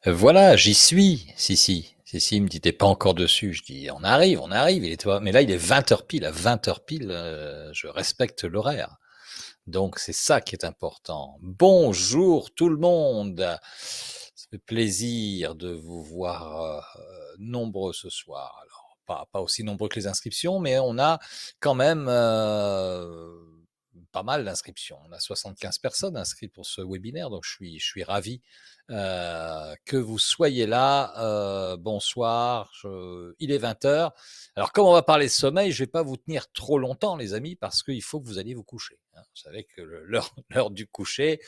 Voilà, j'y suis. Si, il me dit: «Tu pas encore dessus». Je dis: on arrive, il est toi». Mais là, il est 20 heures pile. À 20 heures pile, je respecte l'horaire. Donc c'est ça qui est important. Bonjour tout le monde. Ça fait plaisir de vous voir, nombreux ce soir. Alors pas aussi nombreux que les inscriptions, mais on a quand même, pas mal d'inscriptions. On a 75 personnes inscrites pour ce webinaire, donc je suis ravi, que vous soyez là. Bonsoir, il est 20 heures. Alors, comme on va parler sommeil, je ne vais pas vous tenir trop longtemps, les amis, parce qu'il faut que vous alliez vous coucher. Vous savez que l'heure du coucher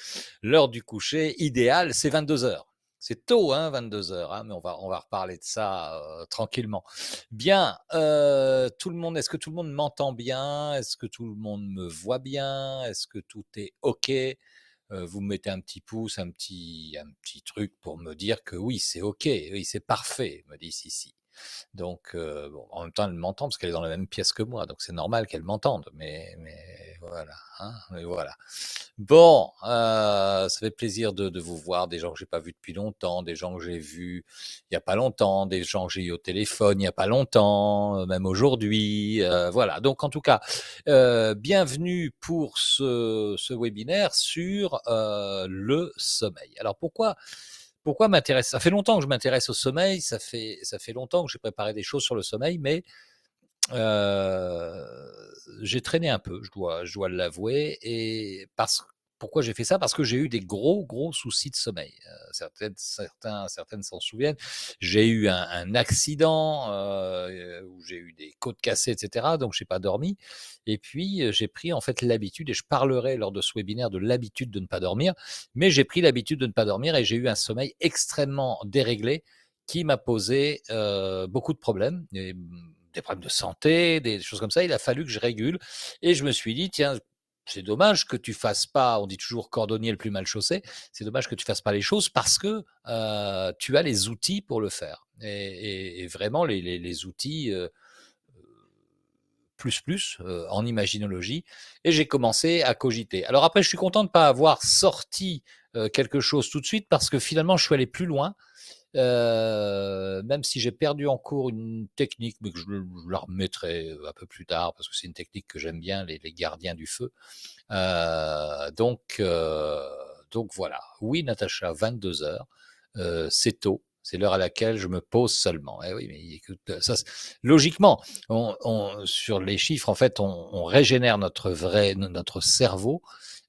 idéal, c'est 22 heures. C'est tôt, 22 heures, mais on va reparler de ça tranquillement. Bien, tout le monde, est-ce que tout le monde m'entend bien? Est-ce que tout le monde me voit bien? Est-ce que tout est OK? Vous me mettez un petit pouce, un petit truc pour me dire que oui, c'est OK, oui, c'est parfait, me dit Sissi. Donc, bon, en même temps, elle m'entend parce qu'elle est dans la même pièce que moi, donc c'est normal qu'elle m'entende. Mais voilà, mais voilà. Bon, ça fait plaisir de vous voir, des gens que j'ai pas vus depuis longtemps, des gens que j'ai vus il y a pas longtemps, des gens que j'ai eu au téléphone il y a pas longtemps, même aujourd'hui. Voilà. Donc, en tout cas, bienvenue pour ce webinaire sur le sommeil. Alors, pourquoi m'intéresse? Ça fait longtemps que je m'intéresse au sommeil, ça fait longtemps que j'ai préparé des choses sur le sommeil, mais j'ai traîné un peu, je dois l'avouer. Et pourquoi j'ai fait ça? Parce que j'ai eu des gros, gros soucis de sommeil. Certaines s'en souviennent. J'ai eu un accident où j'ai eu des côtes cassées, etc. Donc, j'ai pas dormi. Et puis, j'ai pris en fait l'habitude, et je parlerai lors de ce webinaire de l'habitude de ne pas dormir, mais j'ai pris l'habitude de ne pas dormir et j'ai eu un sommeil extrêmement déréglé qui m'a posé beaucoup de problèmes. Des problèmes de santé, des choses comme ça. Il a fallu que je régule. Et je me suis dit, tiens, c'est dommage que tu fasses pas, on dit toujours cordonnier le plus mal chaussé, c'est dommage que tu fasses pas les choses parce que tu as les outils pour le faire. Et vraiment, les outils en imaginologie. Et j'ai commencé à cogiter. Alors après, je suis content de ne pas avoir sorti quelque chose tout de suite parce que finalement, je suis allé plus loin. Même si j'ai perdu en cours une technique, mais que je la remettrai un peu plus tard, parce que c'est une technique que j'aime bien, les gardiens du feu. Donc voilà. Oui, Natacha, 22 heures, c'est tôt. C'est l'heure à laquelle je me pose seulement. Eh oui, mais écoute, ça, logiquement, sur les chiffres, en fait, on régénère notre cerveau.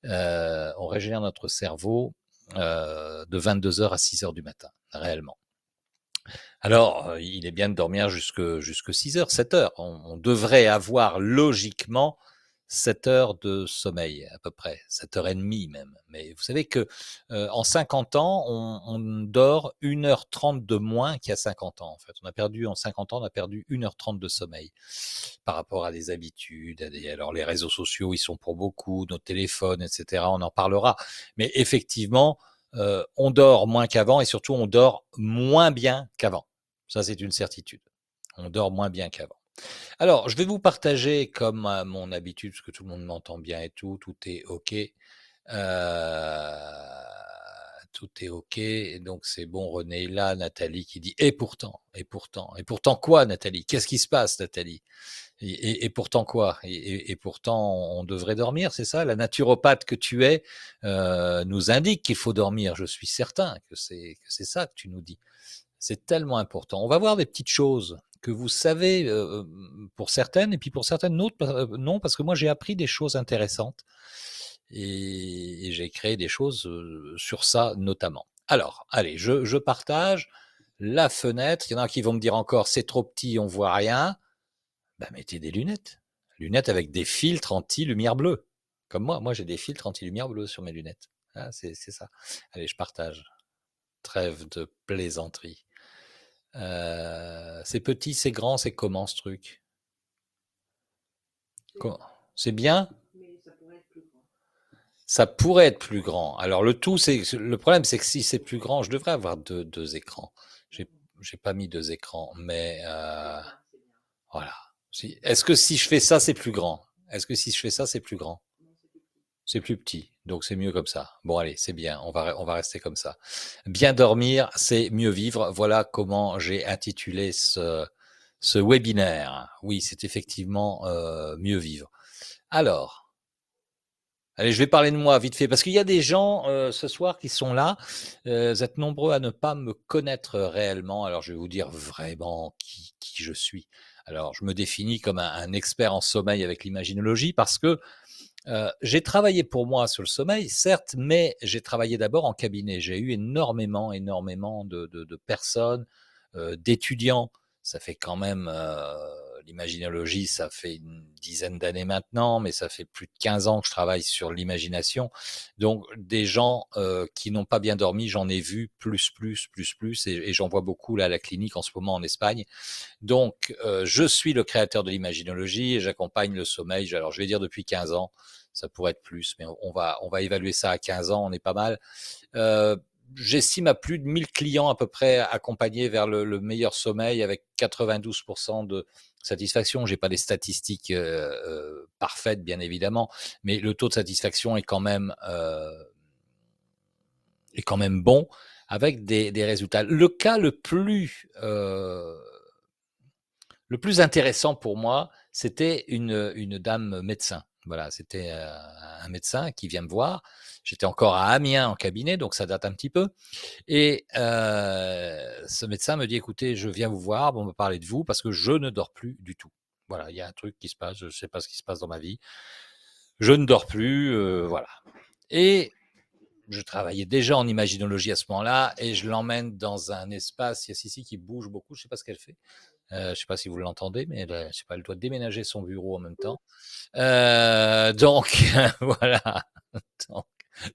On régénère notre cerveau de 22 heures à 6 heures du matin, réellement. Alors, il est bien de dormir jusque 6 heures, 7 heures. On devrait avoir logiquement 7 heures de sommeil à peu près, 7 heures et demie même. Mais vous savez que en 50 ans, on dort 1 h 30 de moins qu'il y a 50 ans en fait. En 50 ans, on a perdu 1 h 30 de sommeil par rapport à des habitudes. Alors les réseaux sociaux, ils sont pour beaucoup, nos téléphones, etc. On en parlera. Mais effectivement, on dort moins qu'avant et surtout on dort moins bien qu'avant. Ça, c'est une certitude. On dort moins bien qu'avant. Alors, je vais vous partager, comme à mon habitude, parce que tout le monde m'entend bien et tout est OK. Tout est OK. Et donc, c'est bon, René est là, Nathalie qui dit et pourtant quoi, Nathalie? Qu'est-ce qui se passe, Nathalie? Et pourtant quoi? Et pourtant, on devrait dormir, c'est ça? La naturopathe que tu es nous indique qu'il faut dormir. Je suis certain que c'est ça que tu nous dis. C'est tellement important. On va voir des petites choses que vous savez pour certaines, et puis pour certaines autres, non, parce que moi j'ai appris des choses intéressantes et j'ai créé des choses sur ça notamment. Alors, allez, je partage la fenêtre. Il y en a qui vont me dire encore, c'est trop petit, on voit rien. Bah, mettez des lunettes. Lunettes avec des filtres anti-lumière bleue. Comme moi. Moi, j'ai des filtres anti-lumière bleue sur mes lunettes. Ah, c'est ça. Allez, je partage. Trêve de plaisanterie. C'est petit, c'est grand, c'est comment ce truc? C'est bien? Ça pourrait être plus grand. Alors le problème, c'est que si c'est plus grand, je devrais avoir deux écrans. J'ai, j'ai pas mis deux écrans, mais voilà. Est-ce que si je fais ça, c'est plus grand? Est-ce que si je fais ça, c'est plus grand? C'est plus petit. Donc c'est mieux comme ça. Bon allez, c'est bien, on va rester comme ça. Bien dormir, c'est mieux vivre. Voilà comment j'ai intitulé ce webinaire. Oui, c'est effectivement, mieux vivre. Alors, allez, je vais parler de moi vite fait parce qu'il y a des gens, ce soir qui sont là. Vous êtes nombreux à ne pas me connaître réellement. Alors je vais vous dire vraiment qui je suis. Alors je me définis comme un expert en sommeil avec l'imaginologie parce que j'ai travaillé pour moi sur le sommeil, certes, mais j'ai travaillé d'abord en cabinet. J'ai eu énormément de personnes, d'étudiants. Ça fait quand même, l'imaginologie, ça fait une dizaine d'années maintenant, mais ça fait plus de 15 ans que je travaille sur l'imagination. Donc des gens, qui n'ont pas bien dormi, j'en ai vu plus et j'en vois beaucoup là à la clinique en ce moment en Espagne. Donc, je suis le créateur de l'imaginologie et j'accompagne le sommeil. Alors, je vais dire depuis 15 ans, ça pourrait être plus, mais on va évaluer ça à 15 ans, on est pas mal. Euh, J'estime à plus de 1000 clients à peu près accompagnés vers le meilleur sommeil avec 92% de satisfaction. J'ai pas des statistiques parfaites, bien évidemment, mais le taux de satisfaction est quand même bon avec des résultats. Le plus intéressant pour moi, c'était une dame médecin. Voilà, c'était un médecin qui vient me voir. J'étais encore à Amiens en cabinet, donc ça date un petit peu. Et ce médecin me dit, écoutez, je viens vous voir, on me parler de vous parce que je ne dors plus du tout. Voilà, il y a un truc qui se passe, je ne sais pas ce qui se passe dans ma vie. Je ne dors plus, voilà. Et je travaillais déjà en imaginologie à ce moment-là et je l'emmène dans un espace, il y a Sissi qui bouge beaucoup, je ne sais pas ce qu'elle fait. Je ne sais pas si vous l'entendez, mais je sais pas, elle doit déménager son bureau en même temps. Donc voilà. Donc,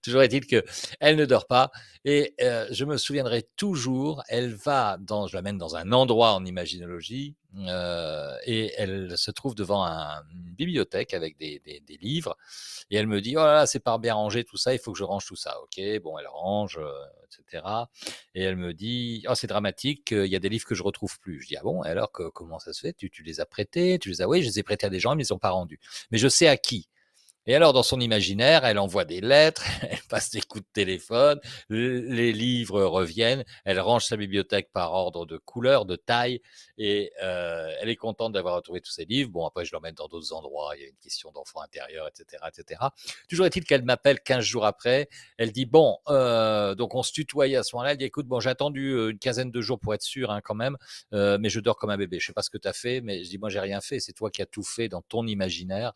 toujours est-il que elle ne dort pas et je me souviendrai toujours, je l'amène dans un endroit en imaginologie et elle se trouve devant une bibliothèque avec des livres et elle me dit: «Oh là là, c'est pas bien rangé tout ça, il faut que je range tout ça». OK, bon, elle range, et cetera et elle me dit: «Oh, c'est dramatique, il y a des livres que je retrouve plus». Je dis: «Ah bon? Et alors comment ça se fait? Tu les as prêtés? Tu les as?» «Oui, je les ai prêtés à des gens, mais ils ne les ont pas rendus». «Mais je sais à qui». Et alors, dans son imaginaire, elle envoie des lettres, elle passe des coups de téléphone, les livres reviennent, elle range sa bibliothèque par ordre de couleur, de taille, et elle est contente d'avoir retrouvé tous ses livres. Bon, après, je l'emmène dans d'autres endroits, il y a une question d'enfant intérieur, etc., etc. Toujours est-il qu'elle m'appelle 15 jours après, elle dit, bon, donc on se tutoyait à ce moment-là, elle dit, écoute, bon, j'ai attendu une quinzaine de jours pour être sûr, hein, quand même, mais je dors comme un bébé. Je sais pas ce que tu as fait, mais je dis, moi, j'ai rien fait, c'est toi qui as tout fait dans ton imaginaire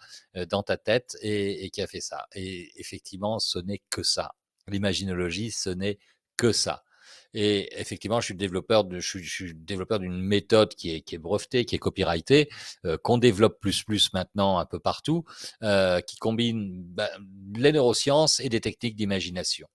dans ta tête et qui a fait ça. Et effectivement, ce n'est que ça. L'imaginologie, ce n'est que ça. Et effectivement, je suis développeur d'une méthode qui est brevetée, qui est copyrightée, qu'on développe plus maintenant un peu partout, qui combine les neurosciences et des techniques d'imagination.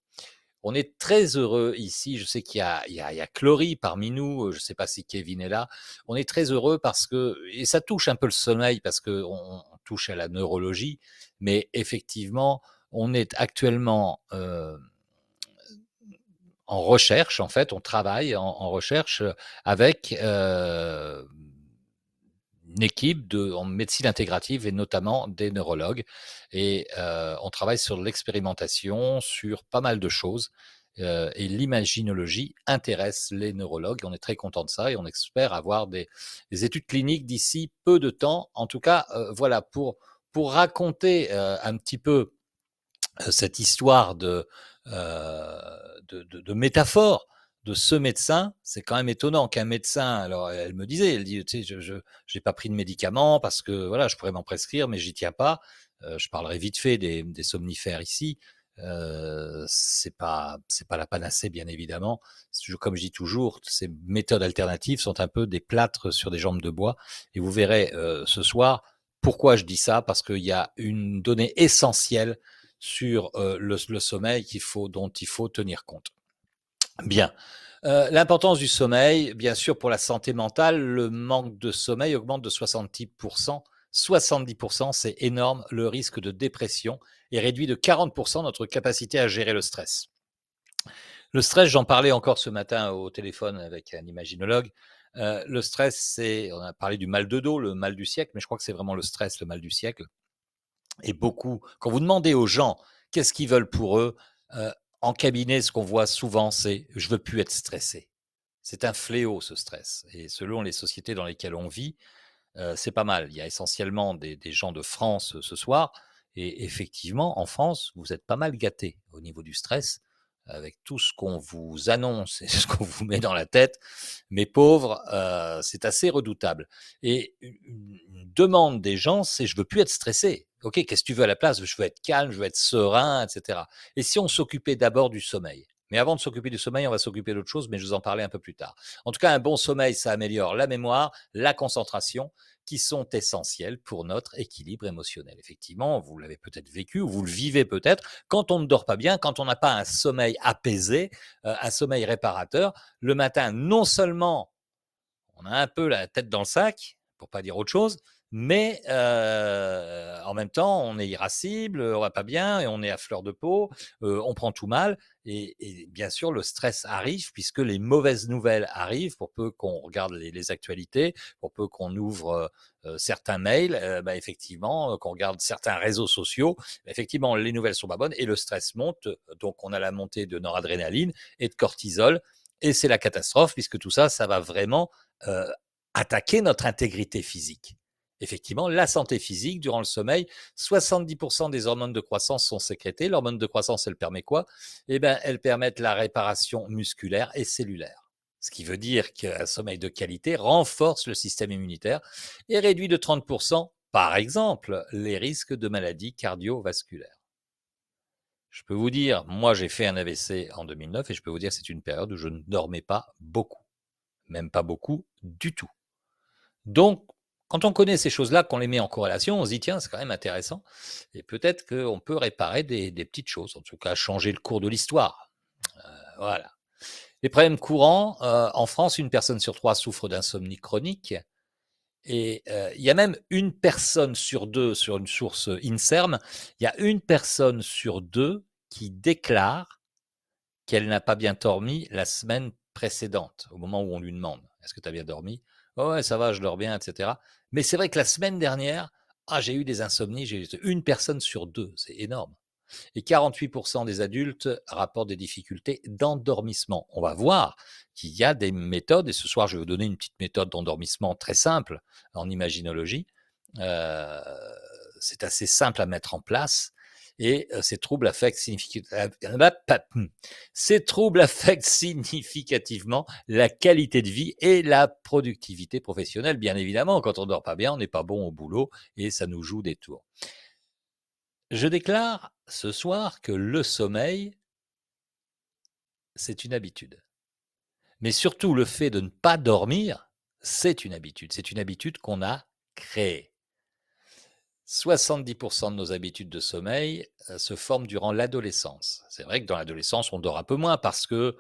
On est très heureux ici. Je sais qu'il y a Chloé parmi nous. Je ne sais pas si Kevin est là. On est très heureux parce que, et ça touche un peu le sommeil parce qu'on touche à la neurologie, mais effectivement, on est actuellement en recherche, en fait, on travaille en recherche avec une équipe en médecine intégrative et notamment des neurologues. Et on travaille sur l'expérimentation, sur pas mal de choses. Et l'imaginologie intéresse les neurologues. On est très content de ça et on espère avoir des études cliniques d'ici peu de temps. En tout cas, voilà, pour raconter un petit peu cette histoire de métaphore de ce médecin, c'est quand même étonnant qu'un médecin, alors elle me disait, elle dit, tu sais, je n'ai pas pris de médicaments parce que voilà, je pourrais m'en prescrire, mais j'y tiens pas. Je parlerai vite fait des somnifères ici. C'est pas la panacée, bien évidemment. Comme je dis toujours, ces méthodes alternatives sont un peu des plâtres sur des jambes de bois. Et vous verrez ce soir pourquoi je dis ça, parce qu'il y a une donnée essentielle sur le sommeil dont il faut tenir compte. Bien. L'importance du sommeil, bien sûr, pour la santé mentale, le manque de sommeil augmente de 70%. 70%, c'est énorme. Le risque de dépression est réduit de 40% notre capacité à gérer le stress. Le stress, j'en parlais encore ce matin au téléphone avec un imaginologue. Le stress, on a parlé du mal de dos, le mal du siècle, mais je crois que c'est vraiment le stress, le mal du siècle. Et beaucoup, quand vous demandez aux gens qu'est-ce qu'ils veulent pour eux? Heu, En cabinet, ce qu'on voit souvent, c'est: «Je veux plus être stressé». C'est un fléau, ce stress, et selon les sociétés dans lesquelles on vit, c'est pas mal. Il y a essentiellement des gens de France, ce soir, et effectivement, en France, vous êtes pas mal gâtés au niveau du stress, avec tout ce qu'on vous annonce et ce qu'on vous met dans la tête. Mes pauvres, c'est assez redoutable, et une demande des gens, c'est: «Je veux plus être stressé». OK, qu'est-ce que tu veux à la place? Je veux être calme, je veux être serein, et cetera. Et si on s'occupait d'abord du sommeil? Mais avant de s'occuper du sommeil, on va s'occuper d'autre chose, mais je vous en parlais un peu plus tard. En tout cas, un bon sommeil, ça améliore la mémoire, la concentration, qui sont essentiels pour notre équilibre émotionnel. Effectivement, vous l'avez peut-être vécu ou vous le vivez peut-être, quand on ne dort pas bien, quand on n'a pas un sommeil apaisé, un sommeil réparateur, le matin, non seulement on a un peu la tête dans le sac, pour pas dire autre chose, mais en même temps, on est irascible, on va pas bien et on est à fleur de peau, on prend tout mal, et bien sûr, le stress arrive puisque les mauvaises nouvelles arrivent, pour peu qu'on regarde les actualités, pour peu qu'on ouvre, certains mails, effectivement, qu'on regarde certains réseaux sociaux, effectivement, les nouvelles sont pas bonnes et le stress monte, donc on a la montée de noradrénaline et de cortisol, et c'est la catastrophe puisque tout ça, ça va vraiment euh, attaquer notre intégrité physique. Effectivement, la santé physique, durant le sommeil, 70% des hormones de croissance sont sécrétées. L'hormone de croissance, elle permet quoi? Eh bien, elle permet la réparation musculaire et cellulaire. Ce qui veut dire qu'un sommeil de qualité renforce le système immunitaire et réduit de 30%, par exemple, les risques de maladies cardiovasculaires. Je peux vous dire, moi j'ai fait un AVC en 2009 et je peux vous dire que c'est une période où je ne dormais pas beaucoup, même pas beaucoup du tout. Donc, quand on connaît ces choses-là, qu'on les met en corrélation, on se dit: «Tiens, c'est quand même intéressant, et peut-être qu'on peut réparer des petites choses, en tout cas changer le cours de l'histoire». Voilà. Les problèmes courants, en France, une personne sur 3 souffre d'insomnie chronique, et il y a même une personne sur 2, sur une source INSERM, il y a une personne sur 2 qui déclare qu'elle n'a pas bien dormi la semaine précédente, au moment où on lui demande: «Est-ce que tu as bien dormi?» «Ouais, ouais, ça va, je dors bien», et cetera. Mais c'est vrai que la semaine dernière, ah, j'ai eu des insomnies, j'ai eu une personne sur 2, c'est énorme. Et 48% des adultes rapportent des difficultés d'endormissement. On va voir qu'il y a des méthodes, et ce soir, je vais vous donner une petite méthode d'endormissement très simple en imaginologie. Euh, c'est assez simple à mettre en place. Et ces troubles affectent significativement la qualité de vie et la productivité professionnelle. Bien évidemment, quand on ne dort pas bien, on n'est pas bon au boulot et ça nous joue des tours. Je déclare ce soir que le sommeil, c'est une habitude. Mais surtout, le fait de ne pas dormir, c'est une habitude. C'est une habitude qu'on a créée. 70% de nos habitudes de sommeil se forment durant l'adolescence. C'est vrai que dans l'adolescence, on dort un peu moins parce que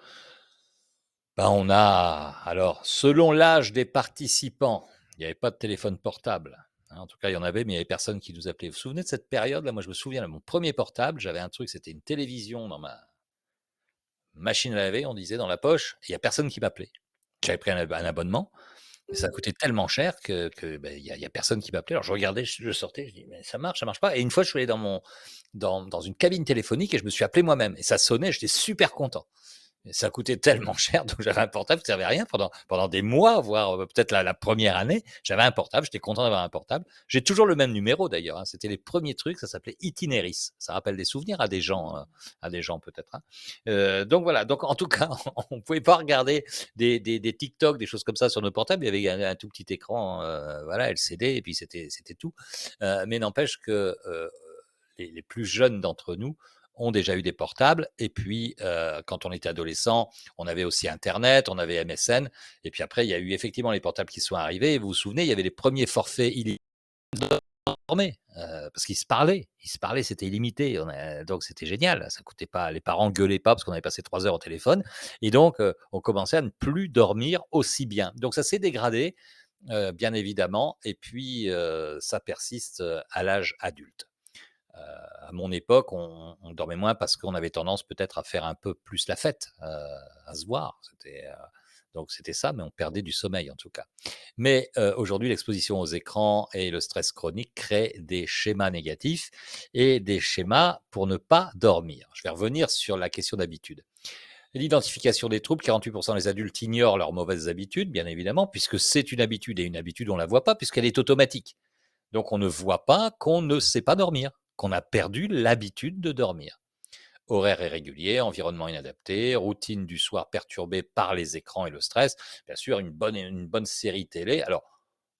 on a, alors, selon l'âge des participants, il n'y avait pas de téléphone portable. En tout cas, il y en avait, mais il n'y avait personne qui nous appelait. Vous vous souvenez de cette période-là? Moi, je me souviens de mon premier portable. J'avais un truc, c'était une télévision dans ma machine à laver, on disait, dans la poche, et il n'y a personne qui m'appelait. J'avais pris un abonnement, mais ça coûtait tellement cher que il y a personne qui m'appelait. Alors je regardais, je sortais, je dis: «Mais ça marche pas», et une fois, je suis allé dans une cabine téléphonique et je me suis appelé moi-même et ça sonnait, j'étais super content. Et ça coûtait tellement cher, donc j'avais un portable qui servait à rien pendant des mois, voire peut-être la première année. J'avais un portable, j'étais content d'avoir un portable. J'ai toujours le même numéro d'ailleurs, hein. C'était les premiers trucs, ça s'appelait Itinéris. Ça rappelle des souvenirs à des gens peut-être, hein. Donc voilà, donc en tout cas, on ne pouvait pas regarder des TikTok, des choses comme ça sur nos portables. Il y avait un tout petit écran, voilà, LCD, et puis c'était tout. Mais n'empêche que les plus jeunes d'entre nous ont déjà eu des portables. Et puis, quand on était adolescent, on avait aussi Internet, on avait MSN. Et puis après, il y a eu effectivement les portables qui sont arrivés. Et vous vous souvenez, il y avait les premiers forfaits illimités, parce ils se parlaient, c'était illimité. Donc c'était génial. Ça coûtait pas, les parents gueulaient pas parce qu'on avait passé 3 heures au téléphone. Et donc, on commençait à ne plus dormir aussi bien. Donc ça s'est dégradé, bien évidemment. Et puis, ça persiste à l'âge adulte. À mon époque, on dormait moins parce qu'on avait tendance peut-être à faire un peu plus la fête, à se voir. Donc c'était ça, mais on perdait du sommeil en tout cas. Mais aujourd'hui, l'exposition aux écrans et le stress chronique créent des schémas négatifs et des schémas pour ne pas dormir. Je vais revenir sur la question d'habitude. L'identification des troubles, 48% des adultes ignorent leurs mauvaises habitudes, bien évidemment, puisque c'est une habitude et une habitude, on ne la voit pas puisqu'elle est automatique. Donc on ne voit pas qu'on ne sait pas dormir, qu'on a perdu l'habitude de dormir. Horaire irrégulier, environnement inadapté, routine du soir perturbée par les écrans et le stress. Bien sûr, une bonne série télé. Alors,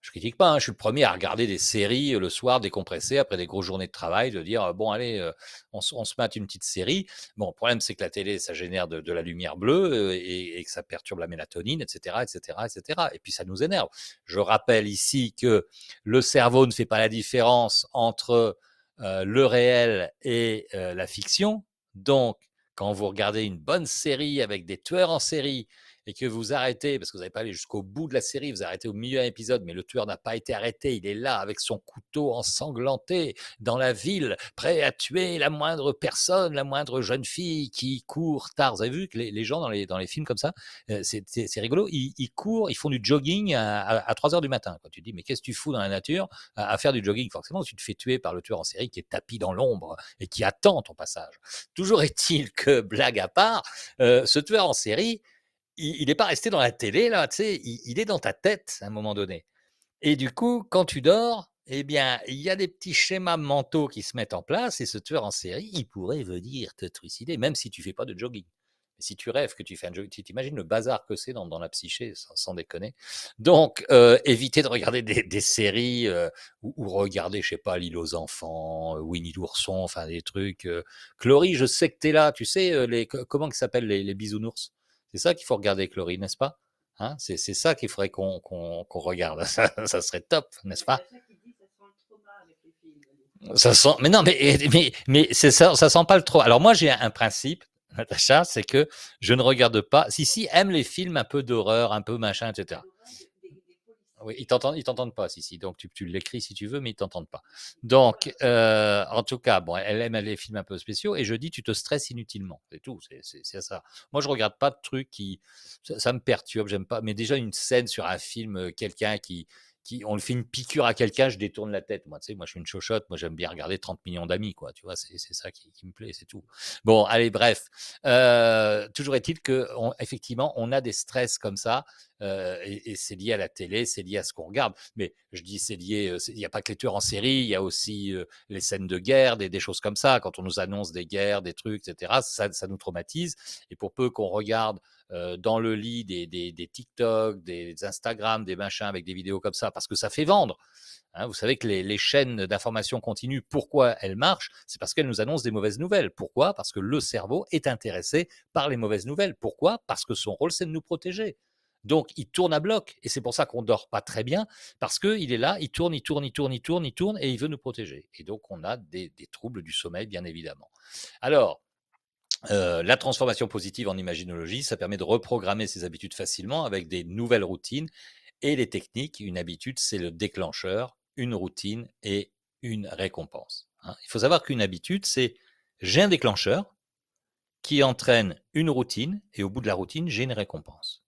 je critique pas, hein, je suis le premier à regarder des séries le soir décompressé après des grosses journées de travail, de dire bon allez, on se mate une petite série. Bon, le problème c'est que la télé ça génère de la lumière bleue et que ça perturbe la mélatonine, etc., etc., etc. Et puis ça nous énerve. Je rappelle ici que le cerveau ne fait pas la différence entre le réel et la fiction. Donc, quand vous regardez une bonne série avec des tueurs en série et que vous arrêtez, parce que vous n'avez pas allé jusqu'au bout de la série, vous arrêtez au milieu d'un épisode, mais le tueur n'a pas été arrêté, il est là avec son couteau ensanglanté dans la ville, prêt à tuer la moindre personne, la moindre jeune fille qui court tard. Vous avez vu que les gens dans les films comme ça, c'est rigolo, ils courent, ils font du jogging à 3 heures du matin. Quand tu te dis, mais qu'est-ce que tu fous dans la nature à faire du jogging? Forcément, tu te fais tuer par le tueur en série qui est tapis dans l'ombre et qui attend ton passage. Toujours est-il que, blague à part, ce tueur en série, il n'est pas resté dans la télé, là, tu sais, il est dans ta tête à un moment donné. Et du coup, quand tu dors, eh bien, il y a des petits schémas mentaux qui se mettent en place et ce tueur en série, il pourrait venir te trucider, même si tu fais pas de jogging. Si tu rêves que tu fais un jogging, tu t'imagines le bazar que c'est dans la psyché, sans déconner. Donc, évitez de regarder des séries ou regarder, je sais pas, L'île aux enfants, Winnie l'ourson, enfin des trucs. Chloé, je sais que tu es là, tu sais, comment ça s'appelle les bisounours. C'est ça qu'il faut regarder, Chloé, n'est-ce pas? Hein, c'est ça qu'il faudrait qu'on regarde. Ça serait top, n'est-ce pas? Ça sent, mais non, mais c'est ça, ça sent pas le trop. Alors moi, j'ai un principe, Natacha, c'est que je ne regarde pas. Si aime les films un peu d'horreur, un peu machin, etc. Oui, ils t'entendent pas, si. Donc tu l'écris si tu veux, mais ils t'entendent pas. Donc, en tout cas, bon, elle aime les films un peu spéciaux, et je dis, tu te stresses inutilement, c'est tout, c'est ça. Moi, je regarde pas de trucs ça me perturbe, j'aime pas. Mais déjà une scène sur un film, quelqu'un on le fait une piqûre à quelqu'un, je détourne la tête. Moi, tu sais, moi, je suis une chochotte. Moi, j'aime bien regarder 30 millions d'amis, quoi. Tu vois, c'est ça qui me plaît, c'est tout. Bon, allez, bref. Toujours est-il que, effectivement, on a des stress comme ça et c'est lié à la télé, c'est lié à ce qu'on regarde. Mais je dis c'est lié, il n'y a pas que les tueurs en série, il y a aussi les scènes de guerre, des choses comme ça. Quand on nous annonce des guerres, des trucs, etc., ça nous traumatise. Et pour peu qu'on regarde dans le lit des TikTok, des Instagram, des machins avec des vidéos comme ça, parce que ça fait vendre. Hein, vous savez que les chaînes d'information continue, pourquoi elles marchent? C'est parce qu'elles nous annoncent des mauvaises nouvelles. Pourquoi? Parce que le cerveau est intéressé par les mauvaises nouvelles. Pourquoi? Parce que son rôle, c'est de nous protéger. Donc, il tourne à bloc. Et c'est pour ça qu'on ne dort pas très bien, parce qu'il est là, il tourne, il tourne, il tourne, il tourne, il tourne, et il veut nous protéger. Et donc, on a des troubles du sommeil, bien évidemment. Alors, la transformation positive en imaginologie, ça permet de reprogrammer ses habitudes facilement avec des nouvelles routines et les techniques. Une habitude, c'est le déclencheur, une routine et une récompense. Hein. Il faut savoir qu'une habitude, c'est j'ai un déclencheur qui entraîne une routine et au bout de la routine, j'ai une récompense.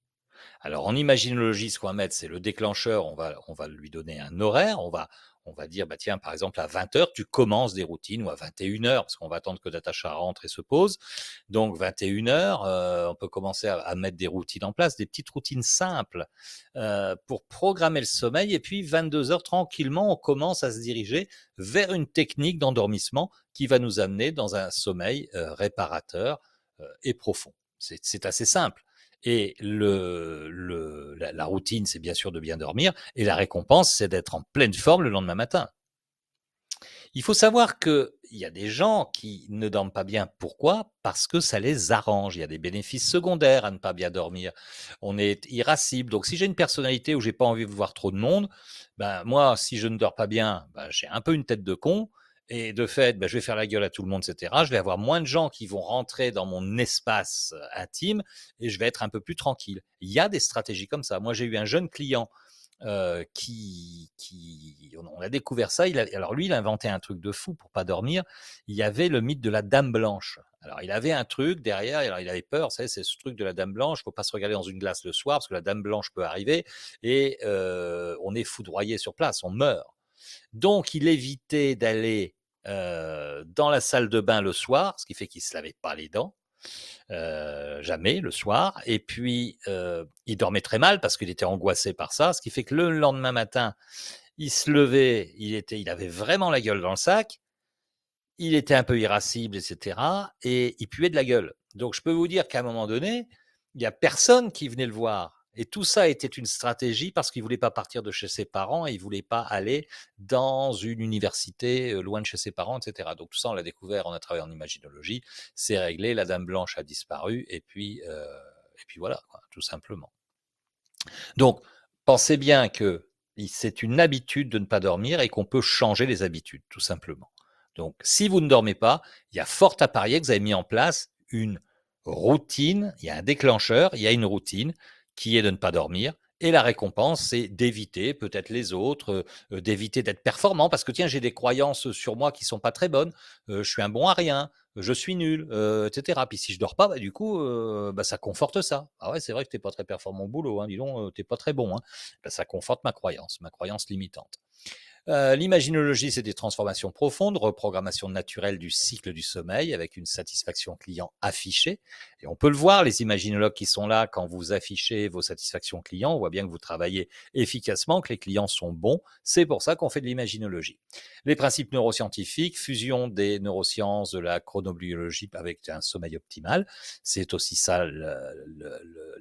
Alors en imaginologie, ce qu'on va mettre, c'est le déclencheur, on va lui donner un horaire, on va dire, bah tiens, par exemple, à 20 heures, tu commences des routines, ou à 21 heures, parce qu'on va attendre que Natacha rentre et se pose. Donc 21 heures, on peut commencer à mettre des routines en place, des petites routines simples pour programmer le sommeil. Et puis 22 heures, tranquillement, on commence à se diriger vers une technique d'endormissement qui va nous amener dans un sommeil réparateur et profond. C'est assez simple. Et la routine, c'est bien sûr de bien dormir. Et la récompense, c'est d'être en pleine forme le lendemain matin. Il faut savoir qu'il y a des gens qui ne dorment pas bien. Pourquoi? Parce que ça les arrange. Il y a des bénéfices secondaires à ne pas bien dormir. On est irascible. Donc, si j'ai une personnalité où j'ai pas envie de voir trop de monde, ben moi, si je ne dors pas bien, ben, j'ai un peu une tête de con. Et de fait, ben, je vais faire la gueule à tout le monde, etc. Je vais avoir moins de gens qui vont rentrer dans mon espace intime et je vais être un peu plus tranquille. Il y a des stratégies comme ça. Moi, j'ai eu un jeune client on a découvert ça. Alors lui, il a inventé un truc de fou pour pas dormir. Il y avait le mythe de la dame blanche. Alors il avait un truc derrière, alors il avait peur, c'est ce truc de la dame blanche, faut pas se regarder dans une glace le soir parce que la dame blanche peut arriver et on est foudroyé sur place, on meurt. Donc il évitait d'aller dans la salle de bain le soir, ce qui fait qu'il se lavait pas les dents. Jamais le soir. Et puis, il dormait très mal parce qu'il était angoissé par ça, ce qui fait que le lendemain matin, il se levait, il avait vraiment la gueule dans le sac, il était un peu irascible, etc. Et il puait de la gueule. Donc, je peux vous dire qu'à un moment donné, il n'y a personne qui venait le voir. Et tout ça était une stratégie parce qu'il ne voulait pas partir de chez ses parents et il ne voulait pas aller dans une université loin de chez ses parents, etc. Donc tout ça, on l'a découvert, on a travaillé en imaginologie, c'est réglé, la dame blanche a disparu et puis voilà, quoi, tout simplement. Donc, pensez bien que c'est une habitude de ne pas dormir et qu'on peut changer les habitudes, tout simplement. Donc, si vous ne dormez pas, il y a fort à parier que vous avez mis en place une routine, il y a un déclencheur, il y a une routine qui est de ne pas dormir. Et la récompense, c'est d'éviter peut-être les autres, d'éviter d'être performant, parce que tiens, j'ai des croyances sur moi qui sont pas très bonnes, je suis un bon à rien, je suis nul, etc. Puis si je dors pas, bah, du coup, bah, ça conforte ça. Ah ouais, c'est vrai que t'es pas très performant au boulot, hein, dis donc, t'es pas très bon. Hein. Bah, ça conforte ma croyance limitante. L'imaginologie, c'est des transformations profondes, reprogrammation naturelle du cycle du sommeil avec une satisfaction client affichée. Et on peut le voir, les imaginologues qui sont là, quand vous affichez vos satisfactions clients, on voit bien que vous travaillez efficacement, que les clients sont bons. C'est pour ça qu'on fait de l'imaginologie. Les principes neuroscientifiques, fusion des neurosciences, de la chronobiologie avec un sommeil optimal, c'est aussi ça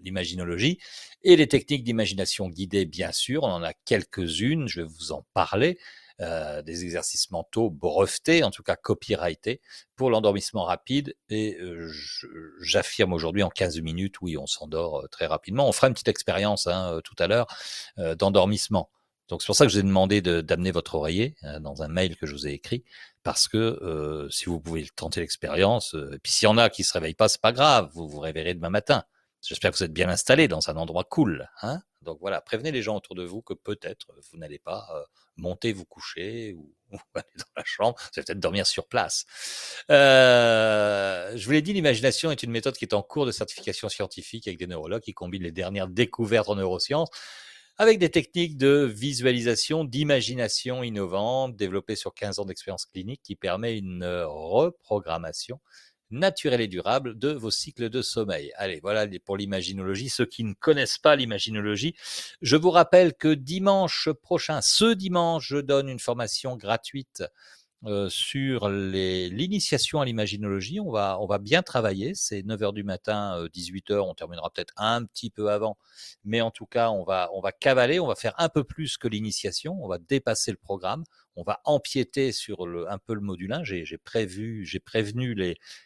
l'imaginologie. Et les techniques d'imagination guidée, bien sûr, on en a quelques-unes, je vais vous en parler. Des exercices mentaux brevetés, en tout cas copyrightés, pour l'endormissement rapide. Et j'affirme aujourd'hui en 15 minutes, oui, on s'endort très rapidement. On fera une petite expérience tout à l'heure d'endormissement. Donc c'est pour ça que je vous ai demandé d'amener votre oreiller dans un mail que je vous ai écrit, parce que si vous pouvez tenter l'expérience, et puis s'il y en a qui ne se réveillent pas, c'est pas grave, vous vous réveillerez demain matin. J'espère que vous êtes bien installé dans un endroit cool. Hein. Donc voilà, prévenez les gens autour de vous que peut-être vous n'allez pas monter vous coucher ou aller dans la chambre, vous allez peut-être dormir sur place. Je vous l'ai dit, l'imagination est une méthode qui est en cours de certification scientifique avec des neurologues qui combinent les dernières découvertes en neurosciences avec des techniques de visualisation, d'imagination innovantes développées sur 15 ans d'expérience clinique qui permet une reprogrammation naturelle et durable de vos cycles de sommeil. Allez, voilà pour l'imaginologie. Ceux qui ne connaissent pas l'imaginologie, je vous rappelle que dimanche prochain, ce dimanche, je donne une formation gratuite sur l'initiation à l'imaginologie. On va bien travailler. C'est 9h du matin, 18h. On terminera peut-être un petit peu avant. Mais en tout cas, on va cavaler. On va faire un peu plus que l'initiation. On va dépasser le programme. On va empiéter sur un peu le module 1. J'ai prévenu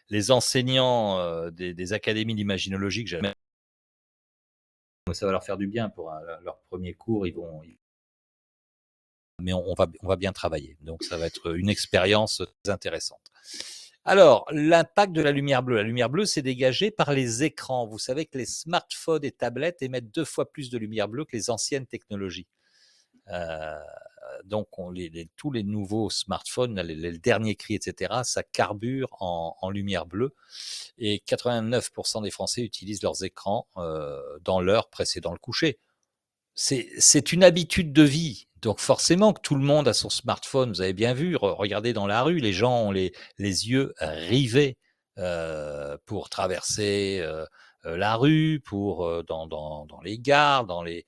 les enseignants des académies d'imaginologie que j'aime. Ça va leur faire du bien pour leur premier cours. Mais on va bien travailler. Donc, ça va être une expérience très intéressante. Alors, l'impact de la lumière bleue. La lumière bleue, c'est dégagé par les écrans. Vous savez que les smartphones et tablettes émettent 2 fois plus de lumière bleue que les anciennes technologies. Donc, tous les nouveaux smartphones, les derniers cris, etc., ça carbure en lumière bleue. Et 89% des Français utilisent leurs écrans dans l'heure précédant le coucher. C'est une habitude de vie. Donc forcément que tout le monde a son smartphone. Vous avez bien vu, regardez dans la rue, les gens ont les yeux rivés pour traverser la rue, pour dans les gares, dans les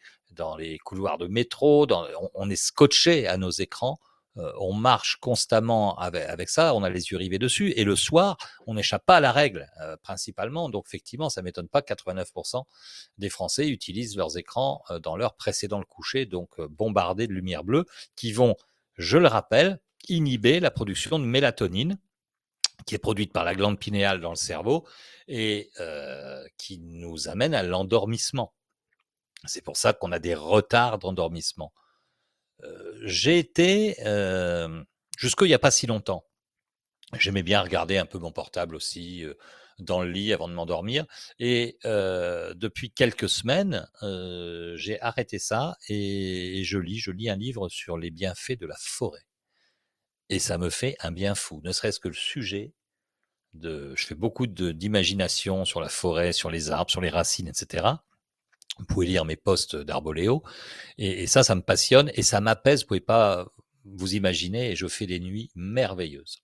couloirs de métro. On est scotché à nos écrans. On marche constamment avec ça, on a les yeux rivés dessus. Et le soir, on n'échappe pas à la règle, principalement. Donc, effectivement, ça ne m'étonne pas que 89% des Français utilisent leurs écrans dans l'heure précédant le coucher, donc bombardés de lumière bleue, qui vont, je le rappelle, inhiber la production de mélatonine, qui est produite par la glande pinéale dans le cerveau et qui nous amène à l'endormissement. C'est pour ça qu'on a des retards d'endormissement. J'ai été, jusqu'il n'y a pas si longtemps, j'aimais bien regarder un peu mon portable aussi, dans le lit avant de m'endormir. Et depuis quelques semaines, j'ai arrêté ça et je lis un livre sur les bienfaits de la forêt. Et ça me fait un bien fou, ne serait-ce que le sujet je fais beaucoup d'imagination sur la forêt, sur les arbres, sur les racines, etc. Vous pouvez lire mes posts d'Arboléo. Et ça me passionne et ça m'apaise. Vous pouvez pas vous imaginer, et je fais des nuits merveilleuses.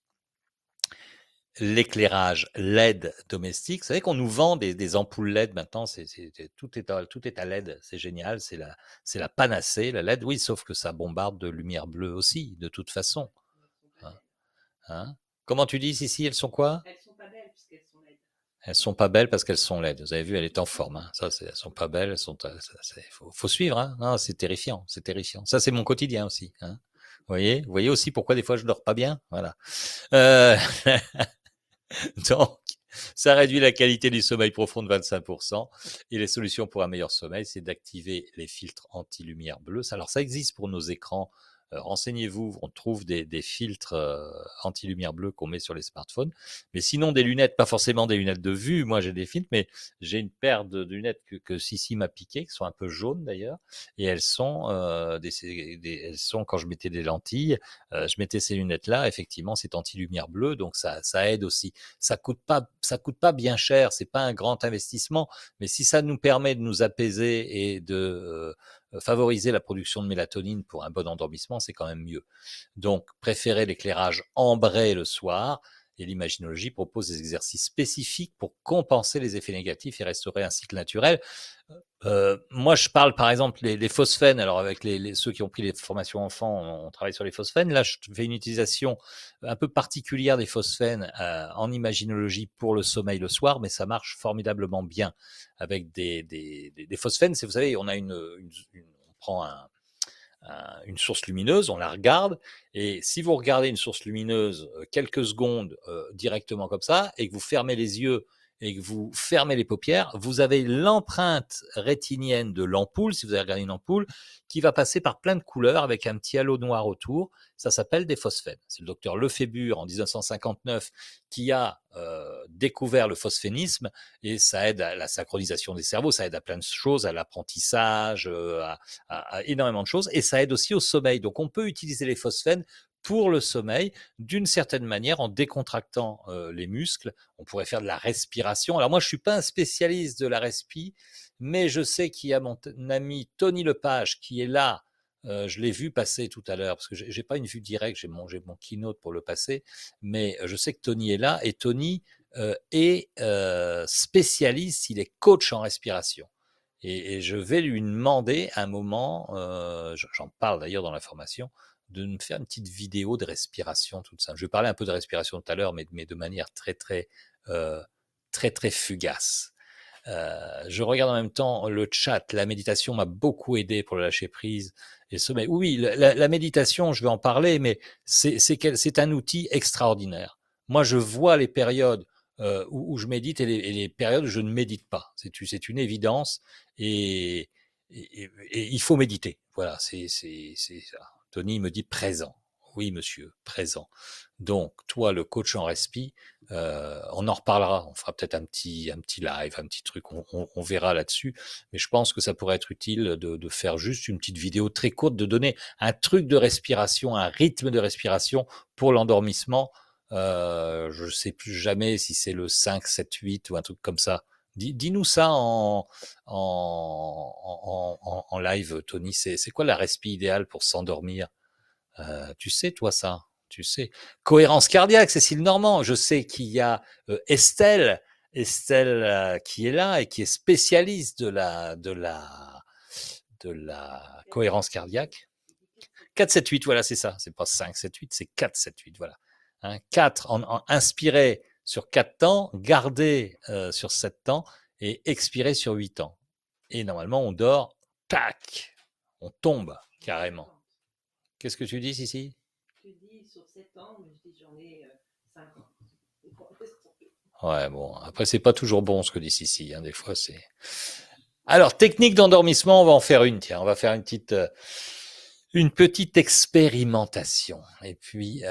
L'éclairage LED domestique, vous savez qu'on nous vend des ampoules LED maintenant, tout est à LED, c'est génial, c'est la panacée, la LED, oui, sauf que ça bombarde de lumière bleue aussi, de toute façon. Hein, hein. Comment tu dis, Sissi, elles sont quoi? Elles sont pas belles puisqu'elles sont LED. Elles sont pas belles parce qu'elles sont LED. Vous avez vu, elle est en forme. Hein. Ça, elles sont pas belles. Faut suivre. Hein. Non, c'est terrifiant. C'est terrifiant. Ça, c'est mon quotidien aussi. Hein. Vous voyez aussi pourquoi des fois je dors pas bien. Voilà. Euh, donc, ça réduit la qualité du sommeil profond de 25%. Et les solutions pour un meilleur sommeil, c'est d'activer les filtres anti-lumière bleue. Alors, ça existe pour nos écrans. Renseignez-vous, on trouve des filtres anti-lumière bleue qu'on met sur les smartphones. Mais sinon, des lunettes, pas forcément des lunettes de vue. Moi, j'ai des filtres, mais j'ai une paire de lunettes que Sissi m'a piquées, qui sont un peu jaunes d'ailleurs. Et elles sont, elles sont quand je mettais des lentilles, je mettais ces lunettes-là. Effectivement, c'est anti-lumière bleue, donc ça aide aussi. Ça coûte pas bien cher. C'est pas un grand investissement, mais si ça nous permet de nous apaiser et de favoriser la production de mélatonine pour un bon endormissement, c'est quand même mieux. Donc, préférez l'éclairage ambré le soir. Et l'imaginologie propose des exercices spécifiques pour compenser les effets négatifs et restaurer un cycle naturel. Moi, je parle par exemple les phosphènes. Alors, avec ceux qui ont pris les formations enfants, on travaille sur les phosphènes. Là, je fais une utilisation un peu particulière des phosphènes en imaginologie pour le sommeil le soir, mais ça marche formidablement bien avec des phosphènes. Vous savez, on a on prend une source lumineuse, on la regarde, et si vous regardez une source lumineuse quelques secondes directement comme ça, et que vous fermez les yeux et que vous fermez les paupières, vous avez l'empreinte rétinienne de l'ampoule, si vous avez regardé une ampoule, qui va passer par plein de couleurs avec un petit halo noir autour. Ça s'appelle des phosphènes. C'est le docteur Lefébure en 1959 qui a découvert le phosphénisme, et ça aide à la synchronisation des cerveaux, ça aide à plein de choses, à l'apprentissage, à énormément de choses, et ça aide aussi au sommeil. Donc on peut utiliser les phosphènes pour le sommeil d'une certaine manière en décontractant les muscles. On pourrait faire de la respiration. Alors moi, je suis pas un spécialiste de la respi, mais je sais qu'il y a mon ami Tony Lepage qui est là. Je l'ai vu passer tout à l'heure parce que j'ai pas une vue directe, j'ai mon keynote pour le passer, mais je sais que Tony est là, et Tony est spécialiste, il est coach en respiration. Et je vais lui demander un moment, j'en parle d'ailleurs dans la formation, de me faire une petite vidéo de respiration, tout ça. Je vais parler un peu de respiration tout à l'heure, mais de manière euh, très fugace. Je regarde en même temps le chat. La méditation m'a beaucoup aidé pour le lâcher prise et le sommeil. Oui, la méditation, je vais en parler, mais c'est un outil extraordinaire. Moi, je vois les périodes où je médite et les périodes où je ne médite pas. C'est une évidence, et, et il faut méditer. Voilà, c'est ça. Tony me dit présent. Oui, monsieur, présent. Donc, toi, le coach en respi, on en reparlera. On fera peut-être un petit live, un petit truc. On verra là-dessus. Mais je pense que ça pourrait être utile de faire juste une petite vidéo très courte, de donner un truc de respiration, un rythme de respiration pour l'endormissement. Je ne sais plus jamais si c'est le 5, 7, 8 ou un truc comme ça. Dis-nous ça en live, Tony. C'est quoi la respi idéale pour s'endormir? Tu sais, toi, ça? Tu sais. Cohérence cardiaque, Cécile Normand. Je sais qu'il y a Estelle qui est là et qui est spécialiste de la cohérence cardiaque. 4, 7, 8, voilà, c'est ça. C'est pas 5, 7, 8, c'est 4, 7, 8, voilà. 4 inspirer sur 4 temps, garder sur 7 temps et expirer sur 8 temps. Et normalement, on dort, tac, on tombe carrément. Qu'est-ce que tu dis, Sissi? Tu dis sur 7 ans, mais je dis j'en ai 50. Ouais, bon, après, c'est pas toujours bon ce que dit Sissi, des fois, c'est... Alors, technique d'endormissement, on va en faire une, tiens, on va faire une petite expérimentation. Et puis,